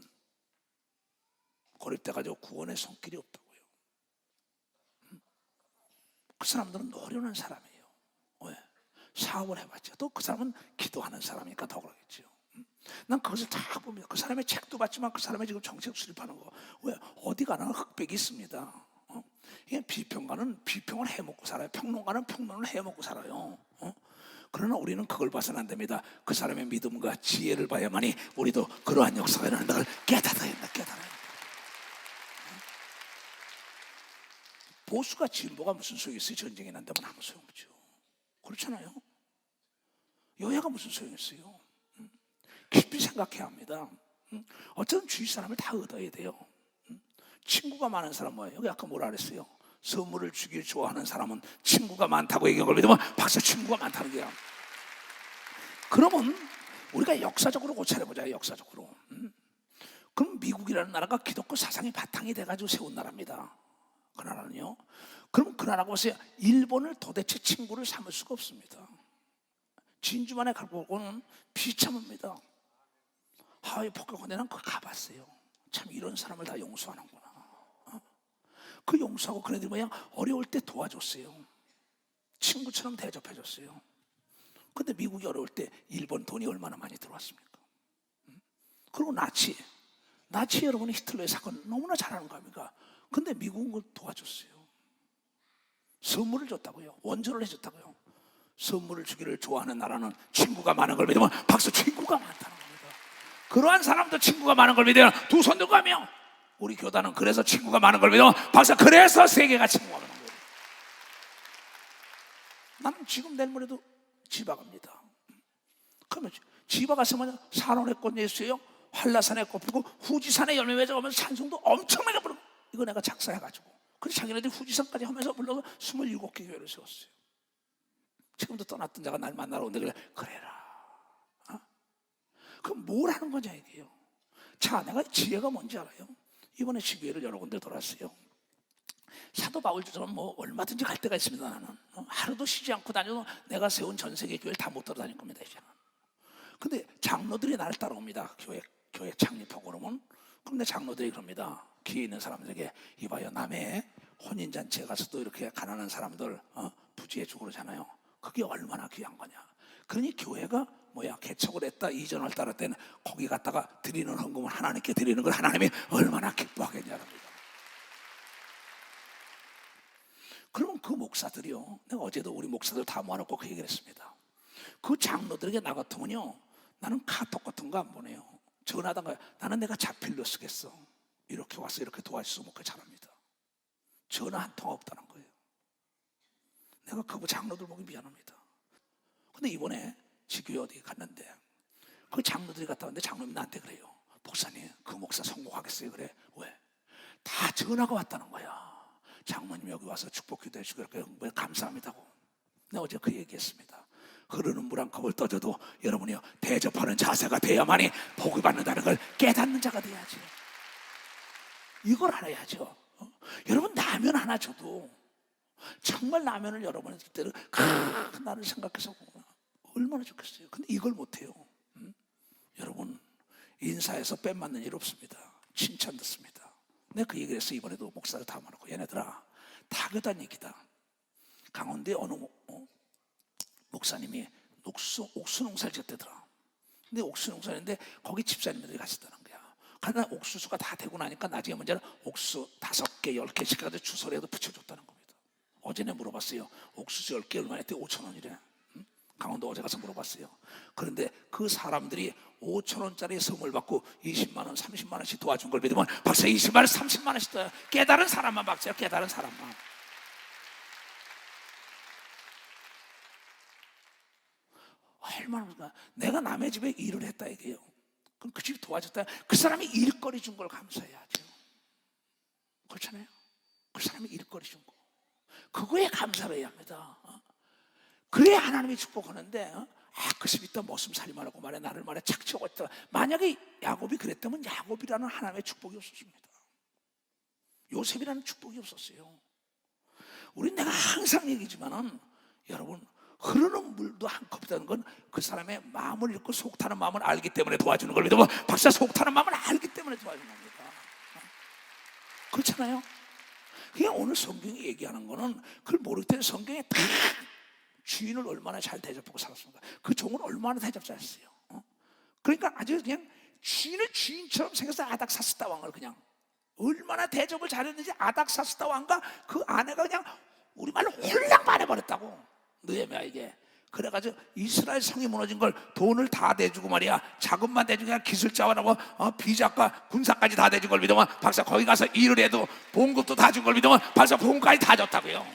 고립돼가지고 구원의 손길이 없다고요. 그 사람들은 노려는 사람이에요. 왜? 사업을 해봤죠. 또 그 사람은 기도하는 사람이니까 더 그러겠죠. 난 그것을 다 봅니다. 그 사람의 책도 봤지만 그 사람의 지금 정책 수립하는 거. 왜? 어디 가나 흑백이 있습니다. 비평가는 비평을 해먹고 살아요. 평론가는 평론을 해먹고 살아요. 그러나 우리는 그걸 봐서는 안 됩니다. 그 사람의 믿음과 지혜를 봐야만이 우리도 그러한 역사가 일어난다는 걸 깨닫아야 한다. 보수가 진보가 무슨 소용이 있어요? 전쟁이 난다면 아무 소용없죠. 그렇잖아요. 여야가 무슨 소용이 있어요? 깊이 생각해야 합니다. 어쩌든 주위 사람을 다 얻어야 돼요. 친구가 많은 사람 뭐예요? 여기 아까 뭐라 그랬어요? 선물을 주길 좋아하는 사람은 친구가 많다고 얘기한 걸 믿으면 박사 친구가 많다는 거야. 그러면 우리가 역사적으로 고찰해보자. 역사적으로. 그럼 미국이라는 나라가 기독교 사상이 바탕이 돼가지고 세운 나라입니다. 그 나라는요. 그럼 그 나라가 보세요. 일본을 도대체 친구를 삼을 수가 없습니다. 진주만에 가보고는 비참합니다. 하와이 폭격원에 난 그거 가봤어요. 참 이런 사람을 다 용서하는구나. 그 용서하고 그네들이 뭐야? 어려울 때 도와줬어요. 친구처럼 대접해줬어요. 근데 미국이 어려울 때 일본 돈이 얼마나 많이 들어왔습니까? 그리고 나치 여러분이 히틀러의 사건 너무나 잘하는 거 아닙니까? 근데 미국은 그걸 도와줬어요. 선물을 줬다고요. 원조를 해줬다고요. 선물을 주기를 좋아하는 나라는 친구가 많은 걸 믿으면 박수. 친구가 많다는 겁니다. 그러한 사람도 친구가 많은 걸 믿으면 두 손 들고 가며 우리 교단은 그래서 친구가 많은 걸 믿으면 박수. 그래서 세계가 친구가 많은 거예요. 나는 지금 내일 모레도 지박합니다. 그러면 지박았으면 산원의 꽃 예수예요, 한라산의 꽃 피고 후지산의 열매 맺어가면 산송도 엄청나게 부르고, 이거 내가 작사해가지고 그래서 자기네들이 후지산까지 하면서 불러서 27개 교회를 세웠어요. 지금도 떠났던 자가 날 만나러 온데 그래라. 그럼 뭘 하는 거냐 이게요. 자, 내가 지혜가 뭔지 알아요? 이번에 지교회를 여러 군데 돌았어요. 사도 바울처럼 뭐 얼마든지 갈 데가 있습니다. 나는 하루도 쉬지 않고 다녀도 내가 세운 전 세계 교회를 다 못 돌아다닐 겁니다 이제는. 근데 장로들이 나를 따라옵니다. 교회 창립하고 그러면. 그런데 장로들이 그럽니다. 기회 있는 사람들에게, 이봐요, 남의 혼인잔치에 가서 또 이렇게 가난한 사람들 부지해주고 그러잖아요. 그게 얼마나 귀한 거냐. 그러니 교회가 개척을 했다, 이전을 따를 때는 거기 갔다가 드리는 헌금을 하나님께 드리는 걸 하나님이 얼마나 기뻐하겠냐랍니다. 그러면 그 목사들이요, 내가 어제도 우리 목사들 다 모아놓고 그 얘기를 했습니다. 그 장로들에게 나 같으면요, 나는 카톡 같은 거 안 보내요. 전화하다가 나는 내가 자필로 쓰겠어. 이렇게 와서 이렇게 도와주시면 그렇게 잘합니다. 전화 한 통 없다는 거예요. 내가 그 장로들 보기 미안합니다. 근데 이번에 지교회 어디 갔는데 그 장로들이 갔다 왔는데 장로님이 나한테 그래요. 목사님, 그 목사 성공하겠어요. 그래. 왜? 다 전화가 왔다는 거야. 장로님 여기 와서 축복 기도해 주고 이렇게 감사합니다고. 내가 어제 그 얘기했습니다. 흐르는 물 한 컵을 떠줘도 여러분이요, 대접하는 자세가 돼야만이 복을 받는다는 걸 깨닫는 자가 돼야지. 이걸 알아야죠. 여러분, 라면 하나 줘도 정말 라면을 여러분이 줄 때는 나를 생각해서 얼마나 좋겠어요. 근데 이걸 못해요. 여러분, 인사에서 뺨 맞는 일 없습니다. 칭찬 듣습니다. 내가 그 얘기를 해서 이번에도 목사를 다 말하고, 얘네들아, 타교단 얘기다. 강원도에 어느 목사님이 옥수 농사를 지었대더라. 근데 옥수 농사인데 거기 집사님들이 가셨다는 거야. 그러나 옥수수가 다 되고 나니까 나중에 문제는 옥수 5개, 10개씩 가지고 주소리에도 붙여줬다는 겁니다. 어제 내가 물어봤어요. 옥수수 10개 얼마나 했대? 5,000원이래. 강원도 어제 가서 물어봤어요. 그런데 그 사람들이 5,000원짜리 선물 받고 20만 원, 30만 원씩 도와준 걸 믿으면 박사 20만 원, 30만 원씩 더 깨달은 사람만 박사요. 깨달은 사람만. 얼마나 내가 남의 집에 일을 했다 이게요. 그럼 그 집 도와줬다. 그 사람이 일거리 준 걸 감사해야죠. 그렇잖아요. 그 사람이 일거리 준 거. 그거에 감사를 해야 합니다. 그래야 하나님이 축복하는데, 그 집 있다 머슴 살림하라고 말해, 나를 말해 착취하고 있다. 만약에 야곱이 그랬다면 야곱이라는 하나님의 축복이 없었습니다. 요셉이라는 축복이 없었어요. 우린 내가 항상 얘기지만은 여러분, 흐르는 물도 한 컵이라는 건 그 사람의 마음을 읽고 속 타는 마음을 알기 때문에 도와주는 걸 믿으면 박사 속 타는 마음을 알기 때문에 도와주는 겁니다. 그렇잖아요. 그냥 오늘 성경이 얘기하는 거는 그걸 모를 때는 성경에 다 주인을 얼마나 잘 대접하고 살았습니까? 그 종을 얼마나 대접 잘했어요. 그러니까 아주 그냥 주인을 주인처럼 생겨서 아닥사스다 왕을 그냥 얼마나 대접을 잘했는지 아닥사스다 왕과 그 아내가 그냥 우리말로 홀랑 반해버렸다고. 느헤미야에게. 그래가지고 이스라엘 성이 무너진 걸 돈을 다 내주고 말이야, 자금만 내주고 그냥 기술자원하고 비자과 군사까지 다 내준 걸 믿으면 박사 거기 가서 일을 해도 봉급도 다 준 걸 믿으면 박사 봉급까지 다 줬다고요.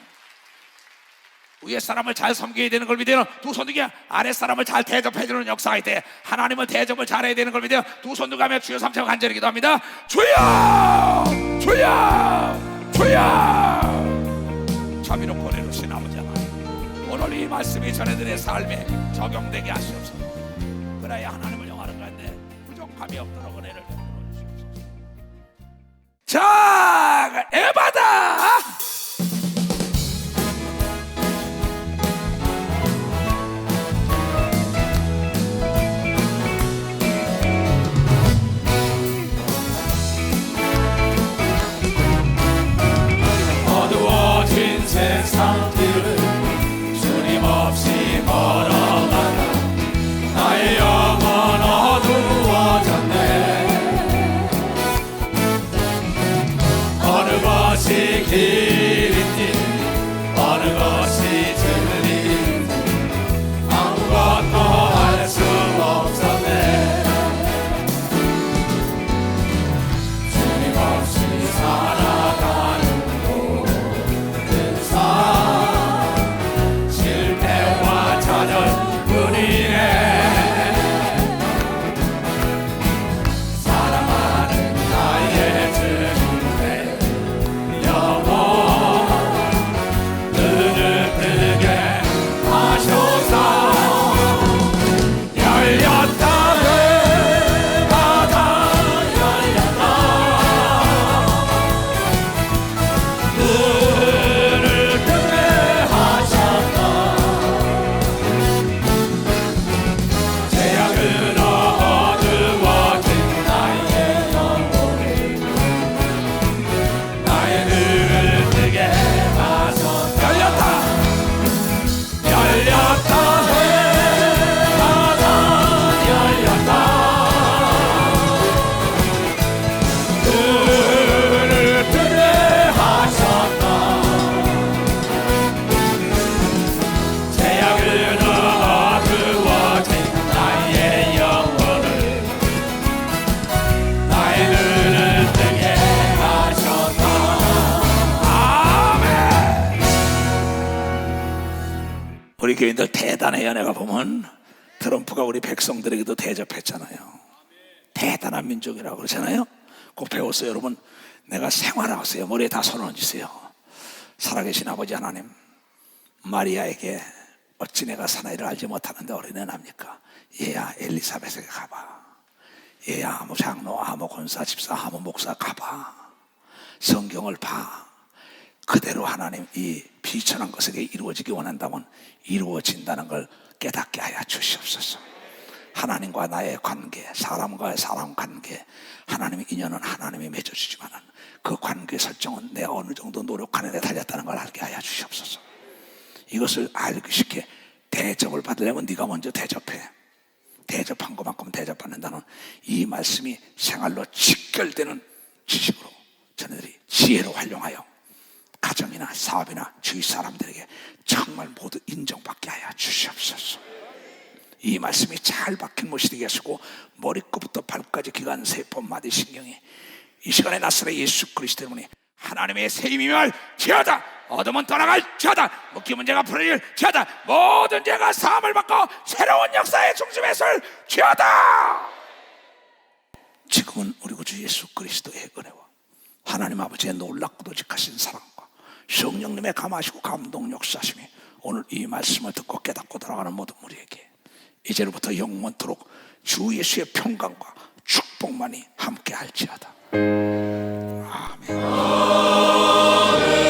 위에 사람을 잘 섬겨야 되는 걸 믿어요. 두 손 들게 아래 사람을 잘 대접해주는 역사가 있대. 하나님을 대접을 잘해야 되는 걸 믿어요. 두 손 들고 하며 주여 삼창 간절히 기도합니다. 주여, 주여, 주여. 자비로 고뇌로신 아버지 하나님, 오늘 이 말씀이 저네들의 삶에 적용되게 하시옵소서. 그래야 하나님을 영화하는 가운데 부족함이 없도록 은혜를 베풀어 주시옵소서. 자, 에바다. 어두워진 세상 길을 주님 없이 걸어가다 나의 영혼 어두워졌네. 어느 것이 길인지 어느 것이 진리인지 아무것도 알 수 없었네. 주님 없이 살아가는 실패와 좌절 교인들 대단해요. 내가 보면 트럼프가 우리 백성들에게도 대접했잖아요. 대단한 민족이라고 그러잖아요. 꼭 배웠어요. 여러분, 내가 생활하세요. 머리에 다 손을 얹으세요. 살아계신 아버지 하나님, 마리아에게 어찌 내가 사나이를 알지 못하는데 어린애는 압니까? 얘야 엘리사벳에게 가봐. 얘야 아무 장로, 아무 권사, 집사, 아무 목사 가봐. 성경을 봐. 그대로 하나님 이 비천한 것에게 이루어지기 원한다면 이루어진다는 걸 깨닫게 하여 주시옵소서. 하나님과 나의 관계, 사람과의 사람 관계, 하나님의 인연은 하나님이 맺어주지만 그 관계 설정은 내가 어느 정도 노력하는 데 달렸다는 걸 알게 하여 주시옵소서. 이것을 알기 쉽게 대접을 받으려면 네가 먼저 대접해. 대접한 것만큼 대접받는다는 이 말씀이 생활로 직결되는 지식으로 저희들이 지혜로 활용하여 가정이나 사업이나 주위 사람들에게 정말 모두 인정받게 하여 주시옵소서. 이 말씀이 잘 박힌 못이 되게 하시고 머리끝부터 발끝까지 기관 세포 마디 신경이 이 시간에 나사렛 예수 그리스도 때문에 하나님의 새 힘이 임할지어다. 어둠은 떠나갈지어다. 묵기 문제가 풀어질지어다. 모든 죄가 사함을 받고 새로운 역사의 중심에 설지어다. 지금은 우리 구주 예수 그리스도의 은혜와 하나님 아버지의 놀랍고도 직하신 사랑과 성령님의 감하시고 감동 역사심이 오늘 이 말씀을 듣고 깨닫고 돌아가는 모든 우리에게 이제로부터 영원토록 주 예수의 평강과 축복만이 함께 할지어다. 아멘.